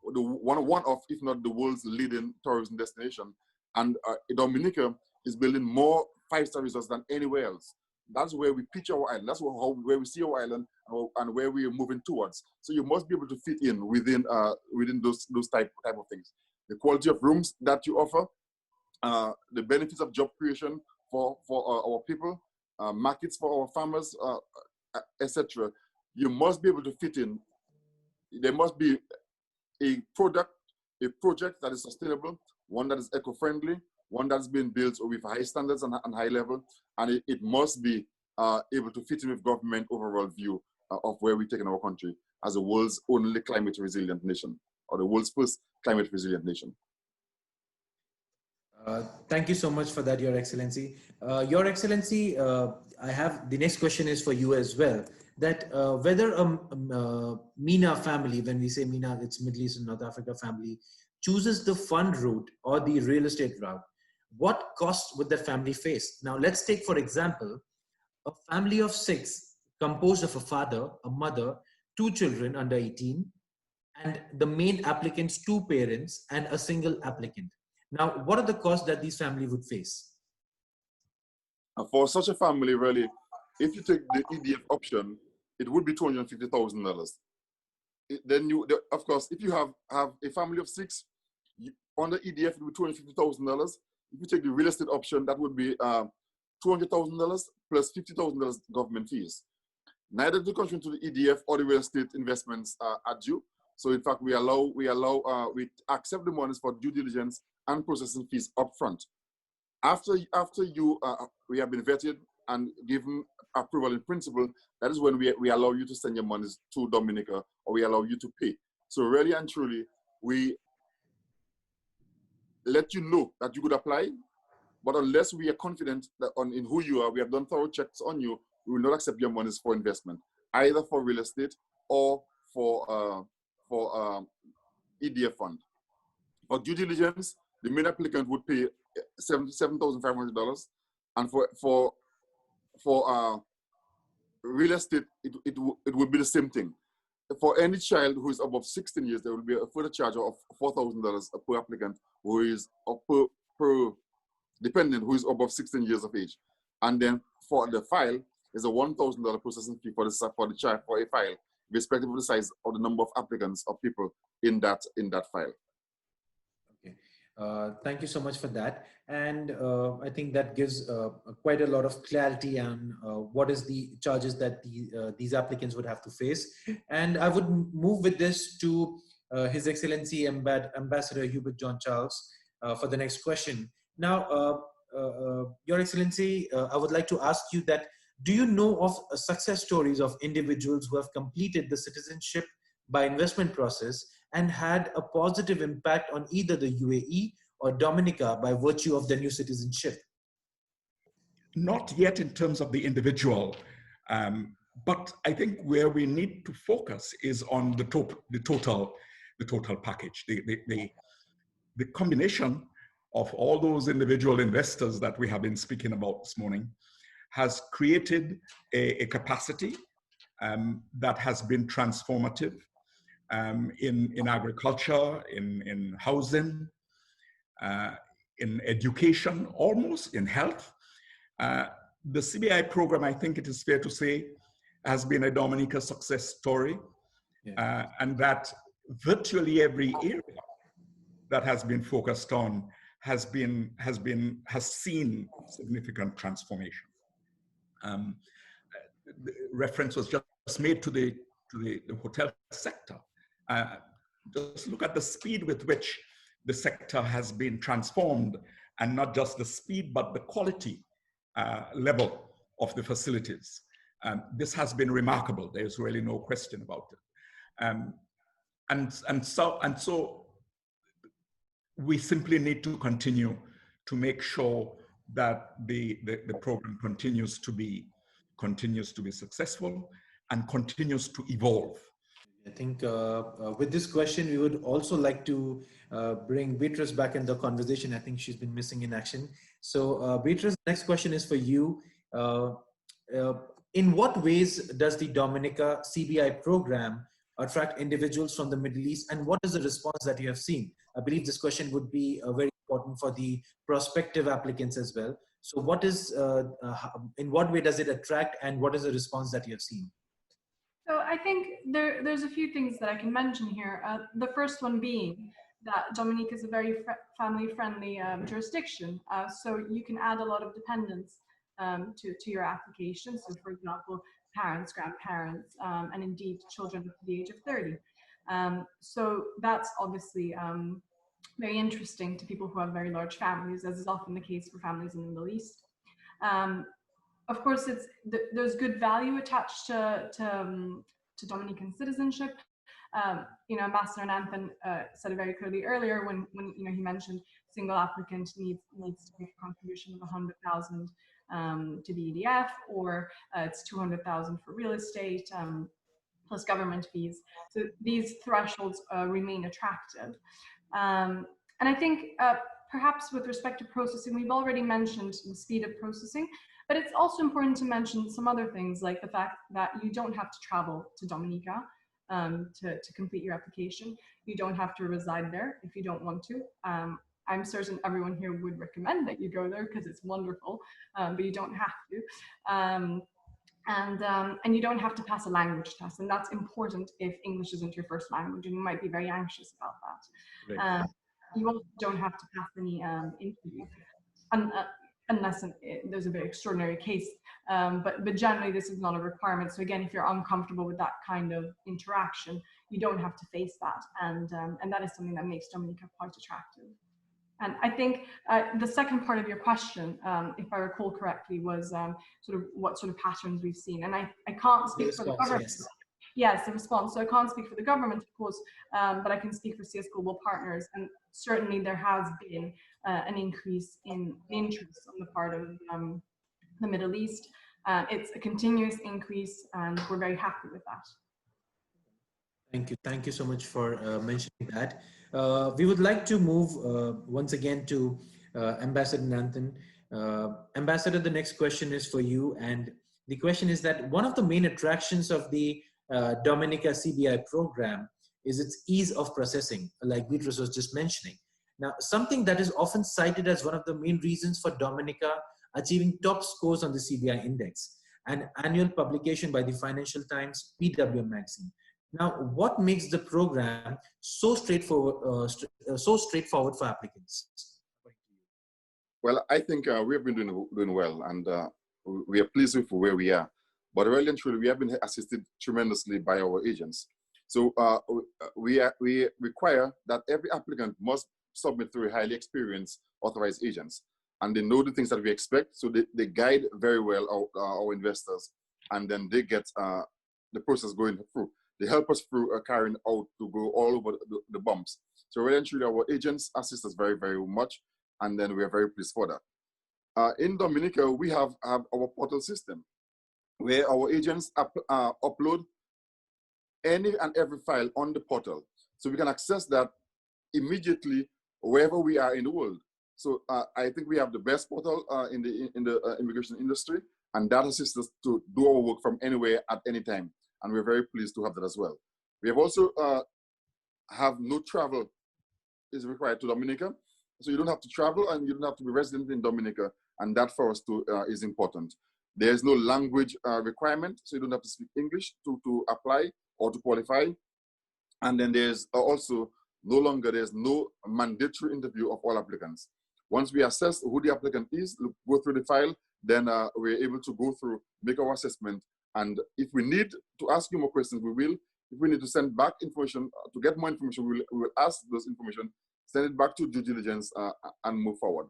one of, if not the world's leading tourism destination. And Dominica is building more 5-star resorts than anywhere else. That's where we pitch our island. That's where we see our island and where we are moving towards. So you must be able to fit in within those type of things. The quality of rooms that you offer, the benefits of job creation for our people, markets for our farmers, etc. You must be able to fit in. There must be a project that is sustainable, one that is eco-friendly, one that's been built with high standards and high level, and it must be able to fit in with government overall view of where we're taking our country as the world's only climate resilient nation, or the world's first climate resilient nation. Thank you so much for that, Your Excellency. Your Excellency, I have the next question is for you as well. That whether a MENA family, when we say MENA, it's Middle East and North Africa family, chooses the fund route or the real estate route, what costs would the family face? Now, let's take, for example, a family of 6 composed of a father, a mother, 2 children under 18, and the main applicant's 2 parents and a single applicant. Now, what are the costs that these families would face? For such a family, really, if you take the EDF option, it would be $250,000. Then of course, if you have a family of 6, under EDF, it would be $250,000. If you take the real estate option, that would be $200,000 plus $50,000 government fees. Neither the contribution to the EDF or the real estate investments are due. So in fact, we accept the monies for due diligence and processing fees upfront. After we have been vetted and given approval in principle, that is when we allow you to send your monies to Dominica, or we allow you to pay. So really and truly, we let you know that you could apply, but unless we are confident that in who you are, we have done thorough checks on you, we will not accept your monies for investment, either for real estate or for EDF fund. For due diligence, the main applicant would pay $7,500, and for real estate, it would be the same thing. for any child who is above 16 years, there will be a further charge of $4,000 per applicant who is per dependent who is above 16 years of age. And then for the file is a $1,000 processing fee for the child for a file, respective of the size of the number of applicants or people in that file. Okay, thank you so much for that. And I think that gives quite a lot of clarity on what is the charges that these applicants would have to face. And I would move with this to His Excellency Ambassador Hubert John Charles for the next question. Now, Your Excellency, I would like to ask you that, do you know of success stories of individuals who have completed the citizenship by investment process and had a positive impact on either the UAE or Dominica by virtue of their new citizenship? Not yet in terms of the individual, but I think where we need to focus is on the total package, the combination of all those individual investors that we have been speaking about this morning has created a capacity that has been transformative in agriculture, in housing, in education, almost in health. The CBI program, I think it is fair to say, has been a Dominica success story, and that virtually every area that has been focused on has seen significant transformation. The reference was just made to the hotel sector. Just look at the speed with which the sector has been transformed, and not just the speed, but the quality level of the facilities. This has been remarkable. There's really no question about it. And so we simply need to continue to make sure that the program continues to be successful and continues to evolve. I think with this question, we would also like to bring Beatrice back in the conversation. I think she's been missing in action. So Beatrice, the next question is for you. In what ways does the Dominica CBI program attract individuals from the Middle East, and what is the response that you have seen? I believe this question would be very important for the prospective applicants as well. So what is, in what way does it attract, and what is the response that you have seen? So I think there's a few things that I can mention here. The first one being that Dominica is a very family-friendly jurisdiction. So you can add a lot of dependents to your application. So for example, parents, grandparents, and indeed children up to the age of 30. So that's obviously very interesting to people who have very large families, as is often the case for families in the Middle East. Of course, there's good value attached to Dominican citizenship. You know, Ambassador Nanthan said it very clearly earlier when you know, he mentioned single applicant needs to make a contribution of 100,000 to the EDF, or it's 200,000 for real estate plus government fees. So these thresholds remain attractive. And I think perhaps with respect to processing, we've already mentioned the speed of processing, but it's also important to mention some other things, like the fact that you don't have to travel to Dominica to complete your application. You don't have to reside there if you don't want to. I'm certain everyone here would recommend that you go there because it's wonderful, but you don't have to. And you don't have to pass a language test, and that's important if English isn't your first language, and you might be very anxious about that. You also don't have to pass any interview, unless there's a very extraordinary case. But generally, this is not a requirement. So again, if you're uncomfortable with that kind of interaction, you don't have to face that, and that is something that makes Dominica quite attractive. And I think the second part of your question, if I recall correctly, was sort of what sort of patterns we've seen. And I can't speak for the government. Yes, the response. So I can't speak for the government, of course, but I can speak for CS Global Partners. And certainly there has been an increase in interest on the part of the Middle East. It's a continuous increase, and we're very happy with that. Thank you. Thank you so much for mentioning that. We would like to move once again to Ambassador Nanthan. Ambassador, the next question is for you. And the question is that one of the main attractions of the Dominica CBI program is its ease of processing, like Beatrice was just mentioning. Now, something that is often cited as one of the main reasons for Dominica achieving top scores on the CBI index, an annual publication by the Financial Times PW magazine. Now, what makes the program so straightforward for applicants? Well, I think we have been doing well, and we are pleased with where we are. But really and truly, we have been assisted tremendously by our agents. So we require that every applicant must submit through highly experienced authorized agents. And they know the things that we expect, so they guide very well our investors, and then they get the process going through. They help us through carrying out to go all over the bumps. So really and truly, our agents assist us very, very much, and then we are very pleased for that. In Dominica, we have our portal system, where our agents upload any and every file on the portal. So we can access that immediately wherever we are in the world. So I think we have the best portal in the immigration industry, and that assists us to do our work from anywhere at any time. And we're very pleased to have that as well. We have also have no travel is required to Dominica. So you don't have to travel and you don't have to be resident in Dominica. And that for us too is important. There's no language requirement, so you don't have to speak English to apply or to qualify. And then there's also there's no mandatory interview of all applicants. Once we assess who the applicant is, go through the file, then we're able to go through, make our assessment. And if we need to ask you more questions, we will. If we need to send back information, to get more information, we will ask those information, send it back to due diligence and move forward.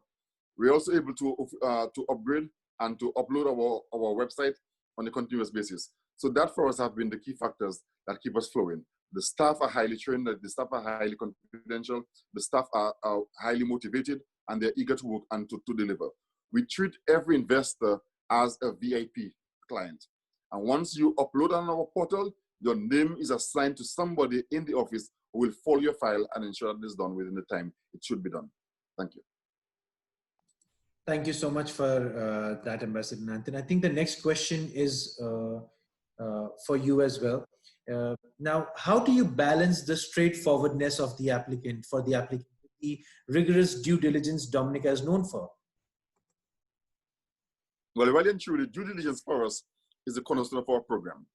We're also able to upgrade and to upload our website on a continuous basis. So that for us have been the key factors that keep us flowing. The staff are highly trained, the staff are highly confidential, the staff are highly motivated, and they're eager to work and to deliver. We treat every investor as a VIP client. And once you upload on our portal, your name is assigned to somebody in the office who will follow your file and ensure that it's done within the time it should be done. Thank you. Thank you so much for that, Ambassador Nanthan. I think the next question is for you as well. Now, how do you balance the straightforwardness of the applicant for the applicant, the rigorous due diligence Dominica is known for? Well, really and truly, due diligence for us is the cornerstone of our program.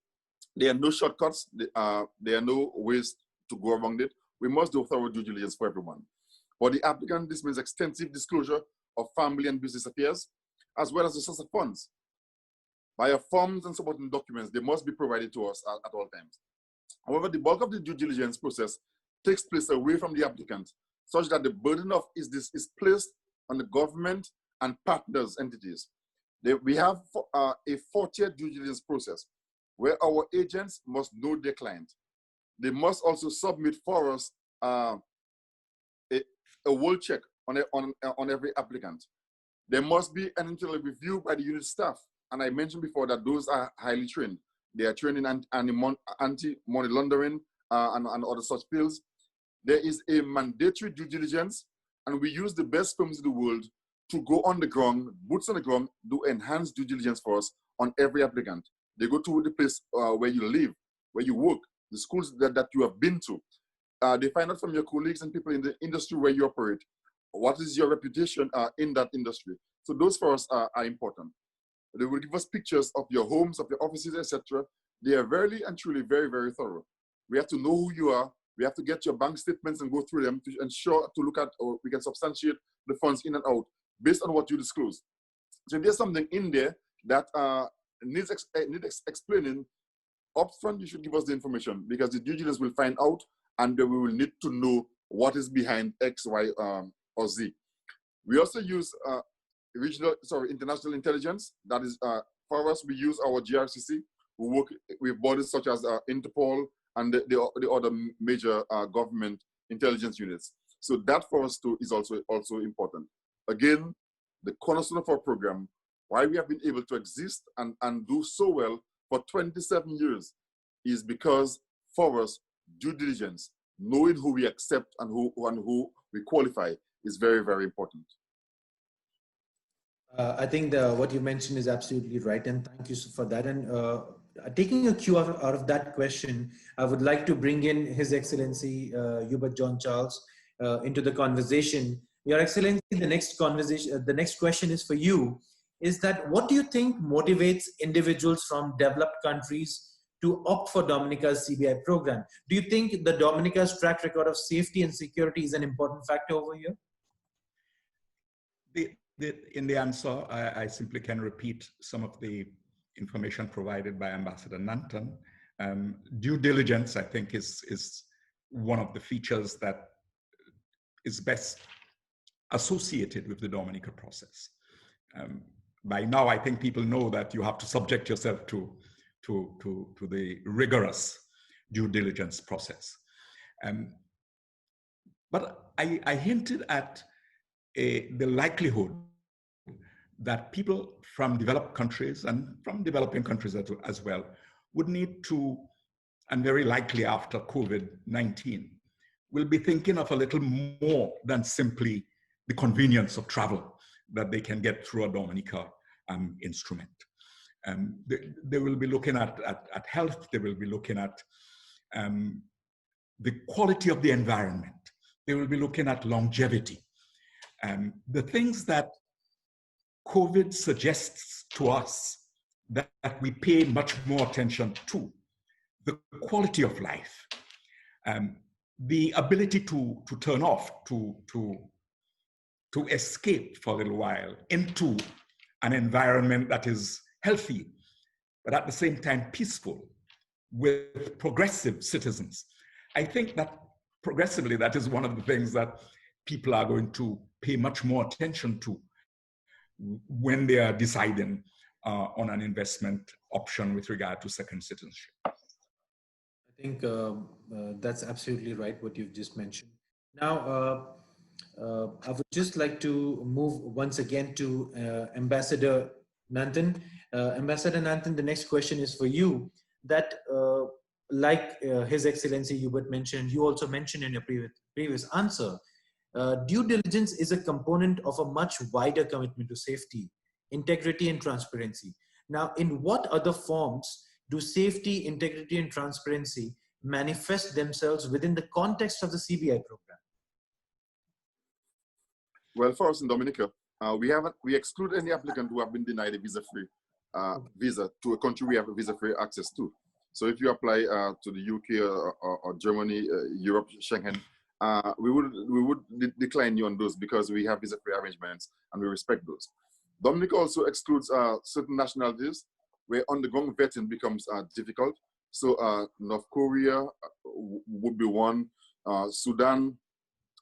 There are no shortcuts. There are no ways to go around it. We must do thorough due diligence for everyone. For the applicant, this means extensive disclosure of family and business affairs, as well as the source of funds. Via forms and supporting documents, they must be provided to us at all times. However, the bulk of the due diligence process takes place away from the applicant, such that the burden of is placed on the government and partners entities. We have a 40-year due diligence process where our agents must know their client. They must also submit for us a world check on every applicant. There must be an internal review by the unit staff. And I mentioned before that those are highly trained. They are trained in anti-money laundering and other such fields. There is a mandatory due diligence, and we use the best firms in the world to go on the ground, boots on the ground, do enhanced due diligence for us on every applicant. They go to the place where you live, where you work, the schools that you have been to. They find out from your colleagues and people in the industry where you operate, what is your reputation in that industry. So those for us are important. They will give us pictures of your homes, of your offices, etc. They are really and truly very, very thorough. We have to know who you are. We have to get your bank statements and go through them to ensure to look at, or we can substantiate the funds in and out based on what you disclose. So if there's something in there that needs explaining, upfront you should give us the information, because the due diligence will find out, and we will need to know what is behind X, Y, or Z. We also use international intelligence. That is, for us, we use our GRCC. We work with bodies such as Interpol and the other major government intelligence units. So that for us too is also important. Again, the cornerstone of our program, why we have been able to exist and do so well for 27 years, is because for us, due diligence, knowing who we accept and who we qualify, is very, very important. I think what you mentioned is absolutely right, and thank you for that. And taking a cue out of that question, I would like to bring in His Excellency Hubert John Charles into the conversation. Your Excellency, the next question is for you. Is that what do you think motivates individuals from developed countries to opt for Dominica's CBI program? Do you think the Dominica's track record of safety and security is an important factor over here? In the answer, I simply can repeat some of the information provided by Ambassador Nanthan. Due diligence, I think, is one of the features that is best associated with the Dominica process. By now, I think people know that you have to subject yourself to the rigorous due diligence process. But I hinted at the likelihood that people from developed countries and from developing countries as well would need to, and very likely after COVID-19, will be thinking of a little more than simply the convenience of travel that they can get through a Dominica instrument. They will be looking at health, they will be looking at the quality of the environment, they will be looking at longevity. The things that COVID suggests to us that we pay much more attention to: the quality of life, the ability to turn off, to escape for a little while into an environment that is healthy, but at the same time peaceful, with progressive citizens. I think that progressively, that is one of the things that people are going to pay much more attention to when they are deciding on an investment option with regard to second citizenship. I think that's absolutely right, what you've just mentioned. Now, I would just like to move once again to Ambassador Nanthan. Ambassador Nanthan, the next question is for you. That, like His Excellency Hubert mentioned, you also mentioned in your previous answer, due diligence is a component of a much wider commitment to safety, integrity, and transparency. Now, in what other forms do safety, integrity, and transparency manifest themselves within the context of the CBI program? Well, for us in Dominica, we exclude any applicant who have been denied a visa-free visa to a country we have a visa-free access to. So if you apply to the UK or Germany, Europe, Schengen, we would decline you on those because we have visa-free arrangements and we respect those. Dominica also excludes certain nationalities where on-the-ground vetting becomes difficult. So North Korea would be one, Sudan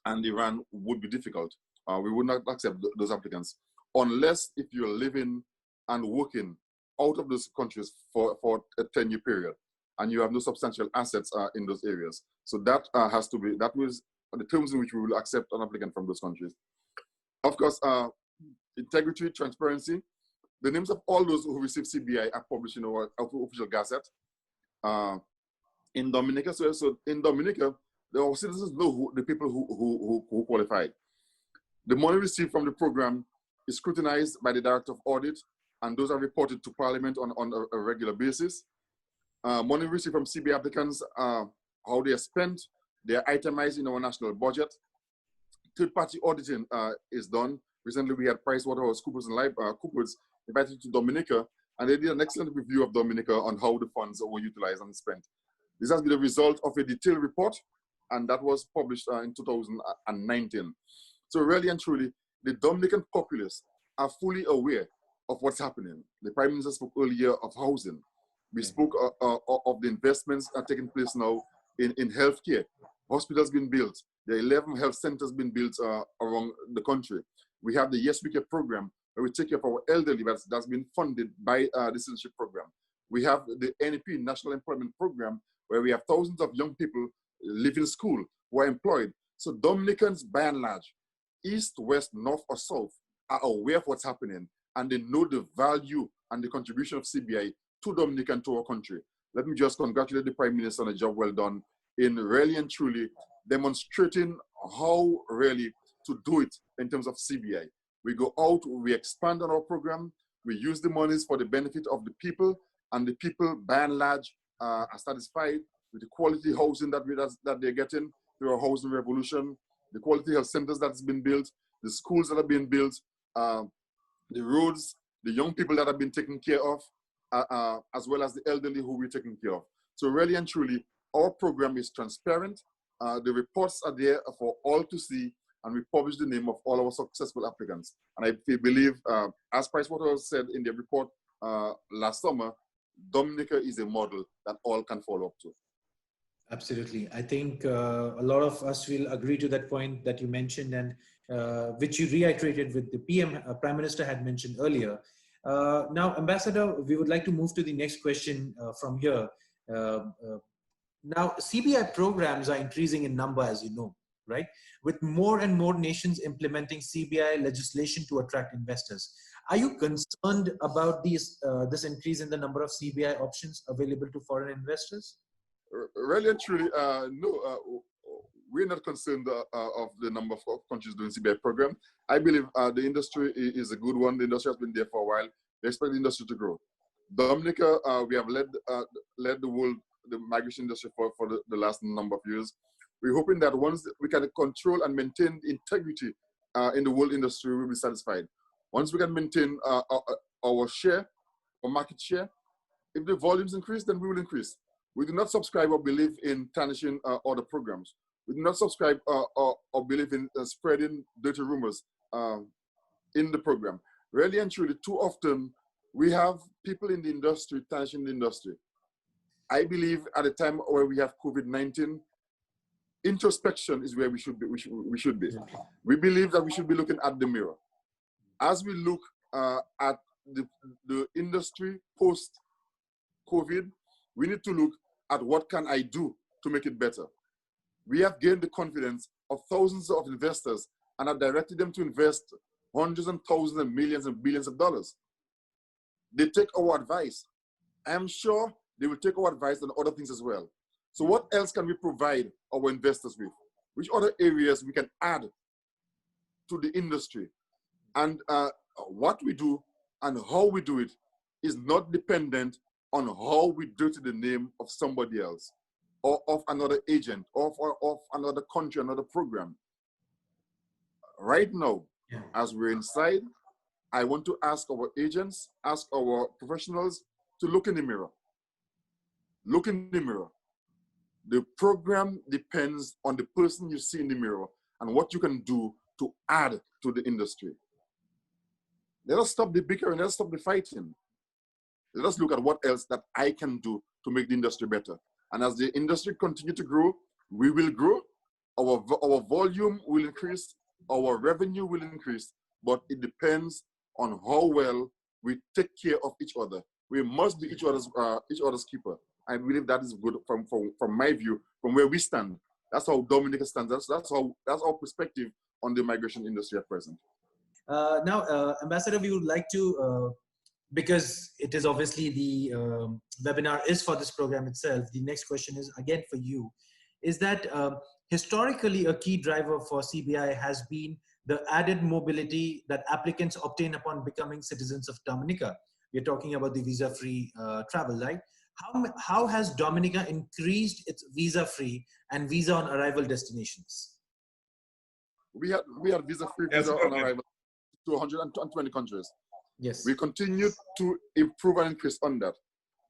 and Iran would be difficult. We would not accept those applicants unless if you're living and working out of those countries for a 10-year period and you have no substantial assets in those areas. So that has to be, that was the terms in which we will accept an applicant from those countries. Of course, integrity, transparency, the names of all those who receive CBI are published in our official gazette. In Dominica, so in Dominica, our citizens know the people who qualified. The money received from the program is scrutinized by the Director of Audit, and those are reported to Parliament on a regular basis. Money received from CBI applicants, how they are spent, they are itemized in our national budget. Third-party auditing is done. Recently, we had PricewaterhouseCoopers and Coopers invited to Dominica, and they did an excellent review of Dominica on how the funds were utilized and spent. This has been the result of a detailed report, and that was published in 2019. So really and truly, the Dominican populace are fully aware of what's happening. The Prime Minister spoke earlier of housing. We spoke of the investments that are taking place now in healthcare. Hospitals being built. There are 11 health centers being built around the country. We have the Yes We Care program, where we take care of our elderly, that's been funded by the Citizenship program. We have the NEP, National Employment Program, where we have thousands of young people living in school who are employed. So Dominicans, by and large, east, west, north, or south, are aware of what's happening, and they know the value and the contribution of CBI to Dominica and to our country. Let me just congratulate the Prime Minister on a job well done in really and truly demonstrating how really to do it in terms of CBI. We go out, we expand on our program, we use the monies for the benefit of the people, and the people, by and large, are satisfied with the quality housing that they're getting through our housing revolution, the quality health centers that's been built, the schools that are being built, the roads, the young people that have been taken care of, as well as the elderly who we're taking care of. So really and truly, our program is transparent. The reports are there for all to see, and we publish the name of all our successful applicants. And I believe, as Pricewaterhouse said in their report last summer, Dominica is a model that all can follow up to. Absolutely. I think a lot of us will agree to that point that you mentioned, and which you reiterated with the Prime Minister had mentioned earlier. Now, Ambassador, we would like to move to the next question from here. Now, CBI programs are increasing in number, as you know, right? With more and more nations implementing CBI legislation to attract investors. Are you concerned about this increase in the number of CBI options available to foreign investors? Really and truly, no, we're not concerned of the number of countries doing CBI program. I believe the industry is a good one. The industry has been there for a while. We expect the industry to grow. Dominica, we have led the migration industry for the last number of years. We're hoping that once we can control and maintain integrity in the world industry, we'll be satisfied. Once we can maintain our share, our market share, if the volumes increase, then we will increase. We do not subscribe or believe in tarnishing other programs. We do not subscribe or believe in spreading dirty rumors in the program. Really and truly, too often, we have people in the industry tarnishing the industry. I believe at a time where we have COVID-19, introspection is where we should be. We believe that we should be looking at the mirror. As we look at the industry post-COVID, we need to look at what can I do to make it better. We have gained the confidence of thousands of investors and have directed them to invest hundreds and thousands and millions and billions of dollars. They take our advice. I am sure they will take our advice on other things as well. So what else can we provide our investors with? Which other areas we can add to the industry? And what we do and how we do it is not dependent on how we dirty the name of somebody else or of another agent or of another country, another program. Right now, as we're inside, I want to ask our agents, ask our professionals to look in the mirror. Look in the mirror. The program depends on the person you see in the mirror and what you can do to add to the industry. Let us stop the bickering, let us stop the fighting. Let us look at what else that I can do to make the industry better. And as the industry continues to grow, we will grow, our volume will increase, our revenue will increase, but it depends on how well we take care of each other. We must be each other's keeper. I believe that is good from my view, from where we stand. That's how Dominica stands. That's our perspective on the migration industry at present. Now, Ambassador, we would like to, because it is obviously the webinar is for this program itself, the next question is again for you, is that historically a key driver for CBI has been the added mobility that applicants obtain upon becoming citizens of Dominica. We're talking about the visa-free travel, right? How has Dominica increased its visa-free and visa on arrival destinations? We had visa-free visa on arrival to 120 countries. Yes. We continue to improve and increase on that.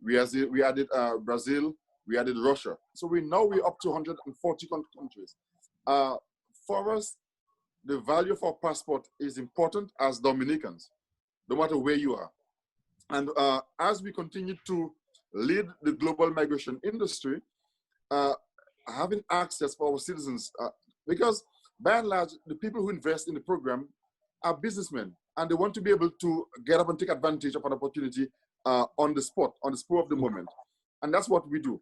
We added Brazil, we added Russia. So we're up to 140 countries. For us, the value of our passport is important as Dominicans, no matter where you are. And as we continue to lead the global migration industry, having access for our citizens, because by and large, the people who invest in the program are businessmen, and they want to be able to get up and take advantage of an opportunity on the spot, on the spur of the moment. And that's what we do.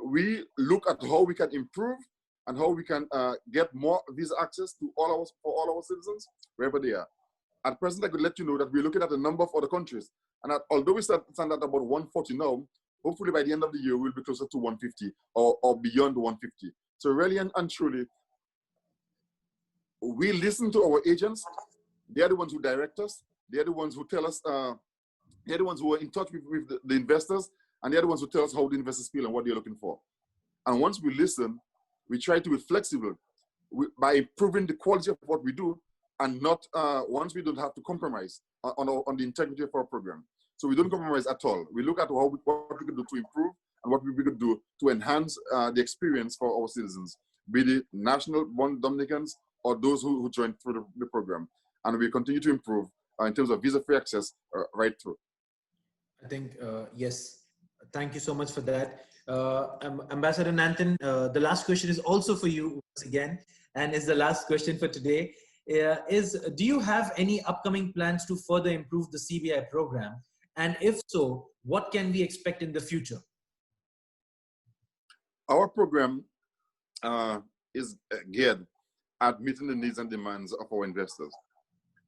We look at how we can improve and how we can get more visa access to for all our citizens, wherever they are. At present, I could let you know that we're looking at a number of other countries. And although we stand at about 140 now, hopefully by the end of the year, we'll be closer to 150 or beyond 150. So really and truly, we listen to our agents. They're the ones who direct us. They're the ones who tell us, they're the ones who are in touch with the investors and they're the ones who tell us how the investors feel and what they're looking for. And once we listen, we try to be flexible by improving the quality of what we do, and not once we don't have to compromise on the integrity of our program. So we don't compromise at all. We look at what we can do to improve and what we could do to enhance the experience for our citizens, be they national born Dominicans or those who join through the program. And we continue to improve in terms of visa-free access right through. I think, yes, thank you so much for that. Ambassador Nanthan, the last question is also for you once again, and is the last question for today. Do you have any upcoming plans to further improve the CBI program? And if so, what can we expect in the future? Our program is geared at meeting the needs and demands of our investors.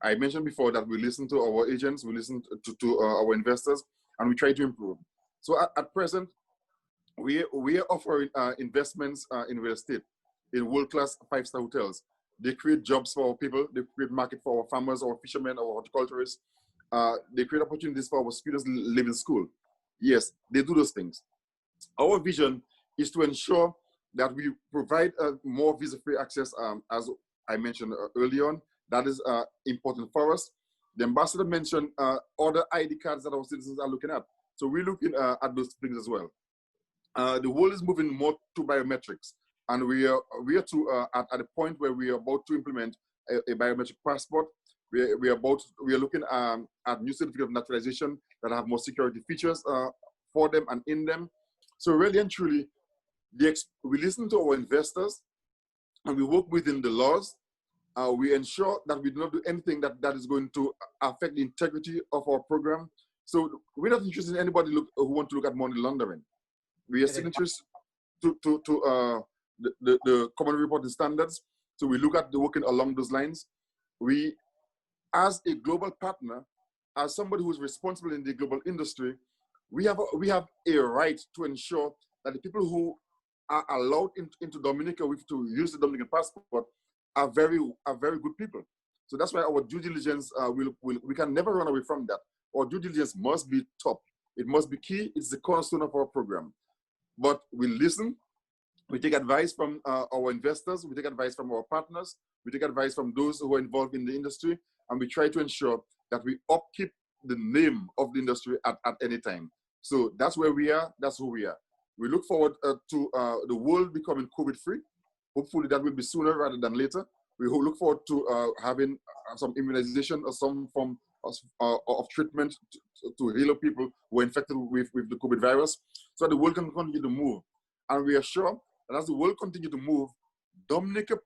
I mentioned before that we listen to our agents, we listen to our investors, and we try to improve. So at present, we are offering investments in real estate, in world-class five-star hotels. They create jobs for our people, they create market for our farmers, our fishermen, our horticulturists. They create opportunities for our students live in school. Yes, they do those things. Our vision is to ensure that we provide more visa-free access, as I mentioned early on. That is important for us. The ambassador mentioned other ID cards that our citizens are looking at. So we're looking at those things as well. The world is moving more to biometrics, and we are at a point where we are about to implement a biometric passport. We are looking at new certificate of naturalization that have more security features for them and in them. So really and truly, we listen to our investors, and we work within the laws. We ensure that we do not do anything that is going to affect the integrity of our program. So we're not interested in anybody who want to look at money laundering. We are signatories to the Common Reporting Standards. So we look at the working along those lines. We, as a global partner, as somebody who's responsible in the global industry, we have a right to ensure that the people who are allowed into Dominica to use the Dominican passport are very good people. So that's why our due diligence, we can never run away from that. Our due diligence must be top. It must be key. It's the cornerstone of our program. But we listen, we take advice from our investors, we take advice from our partners, we take advice from those who are involved in the industry, and we try to ensure that we upkeep the name of the industry at any time. So that's where we are, that's who we are. We look forward to the world becoming COVID-free. Hopefully that will be sooner rather than later. We look forward to having some immunization or some form of treatment to heal people who are infected with the COVID virus, so that the world can continue to move. And we are sure that as the world continues to move, Dominica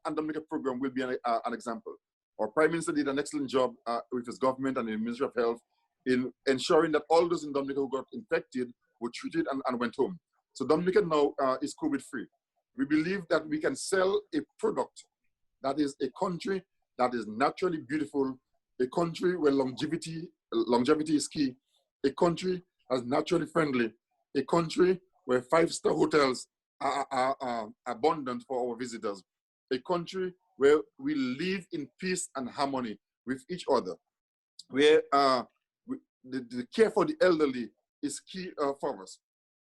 and Dominica program will be an example. Our Prime Minister did an excellent job with his government and the Ministry of Health in ensuring that all those in Dominica who got infected were treated and went home. So Dominica now is COVID-free. We believe that we can sell a product that is a country that is naturally beautiful, a country where longevity is key, a country that's naturally friendly, a country where five-star hotels are abundant for our visitors, a country where we live in peace and harmony with each other, where the care for the elderly is key for us,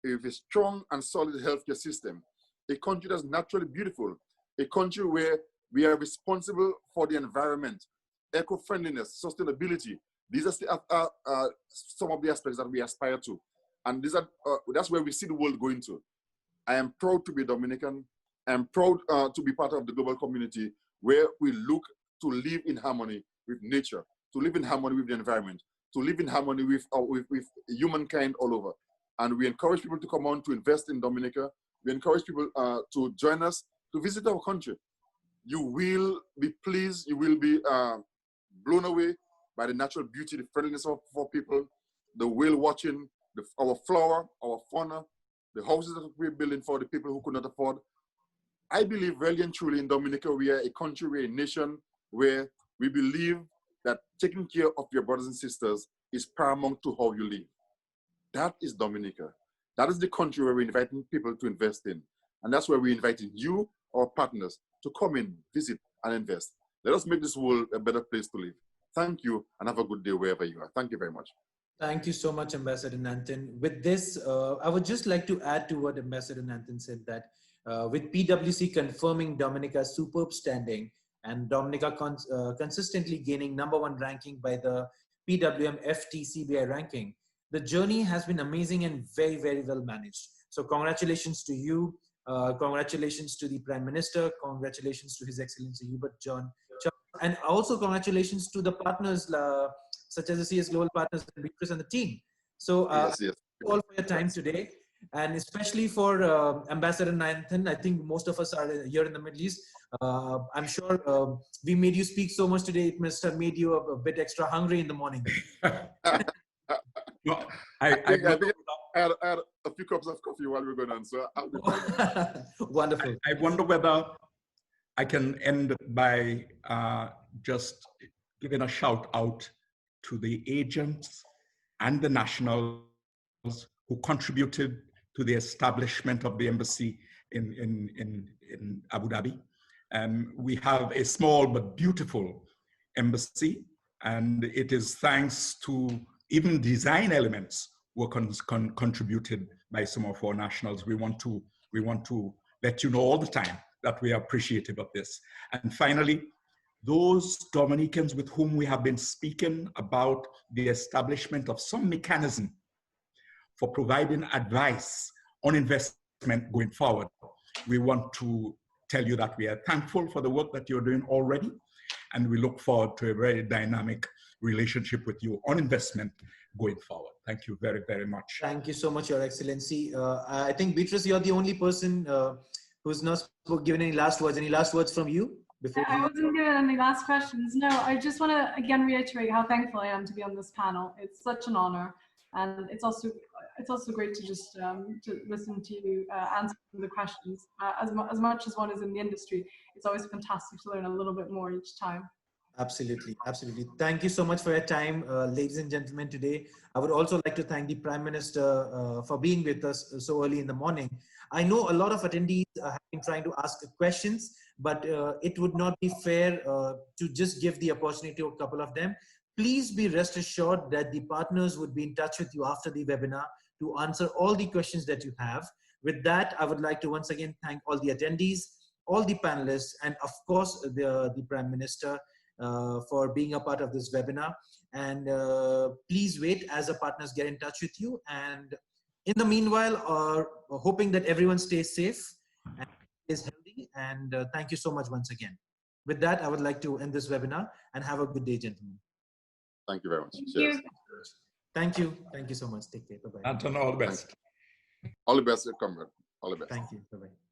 with a strong and solid healthcare system, a country that's naturally beautiful, a country where we are responsible for the environment, eco-friendliness, sustainability. These are some of the aspects that we aspire to. And that's where we see the world going to. I am proud to be Dominican. I am proud to be part of the global community where we look to live in harmony with nature, to live in harmony with the environment, to live in harmony with humankind all over. And we encourage people to come on to invest in Dominica. We encourage people to join us, to visit our country. You will be pleased, you will be blown away by the natural beauty, the friendliness of people, the whale watching, our flora, our fauna, the houses that we're building for the people who could not afford. I believe really and truly in Dominica, we are a country, we're a nation where we believe that taking care of your brothers and sisters is paramount to how you live. That is Dominica. That is the country where we're inviting people to invest in. And that's where we're inviting you, our partners, to come in, visit, and invest. Let us make this world a better place to live. Thank you, and have a good day wherever you are. Thank you very much. Thank you so much, Ambassador Nanthan. With this, I would just like to add to what Ambassador Nanthan said, that with PwC confirming Dominica's superb standing and Dominica consistently gaining #1 ranking by the PWM FT CBI ranking, the journey has been amazing and very, very well managed. So congratulations to you. Congratulations to the Prime Minister. Congratulations to His Excellency Hubert John. And also congratulations to the partners, such as the CS Global Partners, Beatrice and the team. So yes. thank you all for your time today. And especially for Ambassador Nanthan, I think most of us are here in the Middle East. I'm sure we made you speak so much today, it must have made you a bit extra hungry in the morning. No, I think I had a few cups of coffee while we were going on, so I'll be fine. Wonderful. I wonder whether I can end by just giving a shout out to the agents and the nationals who contributed to the establishment of the embassy in Abu Dhabi. We have a small but beautiful embassy, and it is thanks to even design elements were contributed by some of our nationals. We want to let you know all the time that we are appreciative of this. And finally, those Dominicans with whom we have been speaking about the establishment of some mechanism for providing advice on investment going forward, we want to tell you that we are thankful for the work that you're doing already, and we look forward to a very dynamic relationship with you on investment going forward. Thank you very, very much. Thank you so much, Your Excellency. I think, Beatrice, you're the only person who's not given any last words. Any last words from you? Before I wasn't given any last questions. No, I just want to again reiterate how thankful I am to be on this panel. It's such an honor, and it's also great to just to listen to you answer the questions. As much as one is in the industry, it's always fantastic to learn a little bit more each time. Absolutely, absolutely. Thank you so much for your time, ladies and gentlemen, today. I would also like to thank the Prime Minister for being with us so early in the morning. I know a lot of attendees have been trying to ask questions, but it would not be fair to just give the opportunity to a couple of them. Please be rest assured that the partners would be in touch with you after the webinar to answer all the questions that you have. With that, I would like to once again thank all the attendees, all the panelists, and of course, the Prime Minister for being a part of this webinar. And please wait as the partners get in touch with you. And in the meanwhile, hoping that everyone stays safe and is healthy. And thank you so much once again. With that, I would like to end this webinar and have a good day, gentlemen. Thank you very much. Thank Cheers. you. Thank you. Thank you so much. Take care. Bye-bye. Anton, all the best. All the best, comrade. All the best. Thank you. Bye-bye.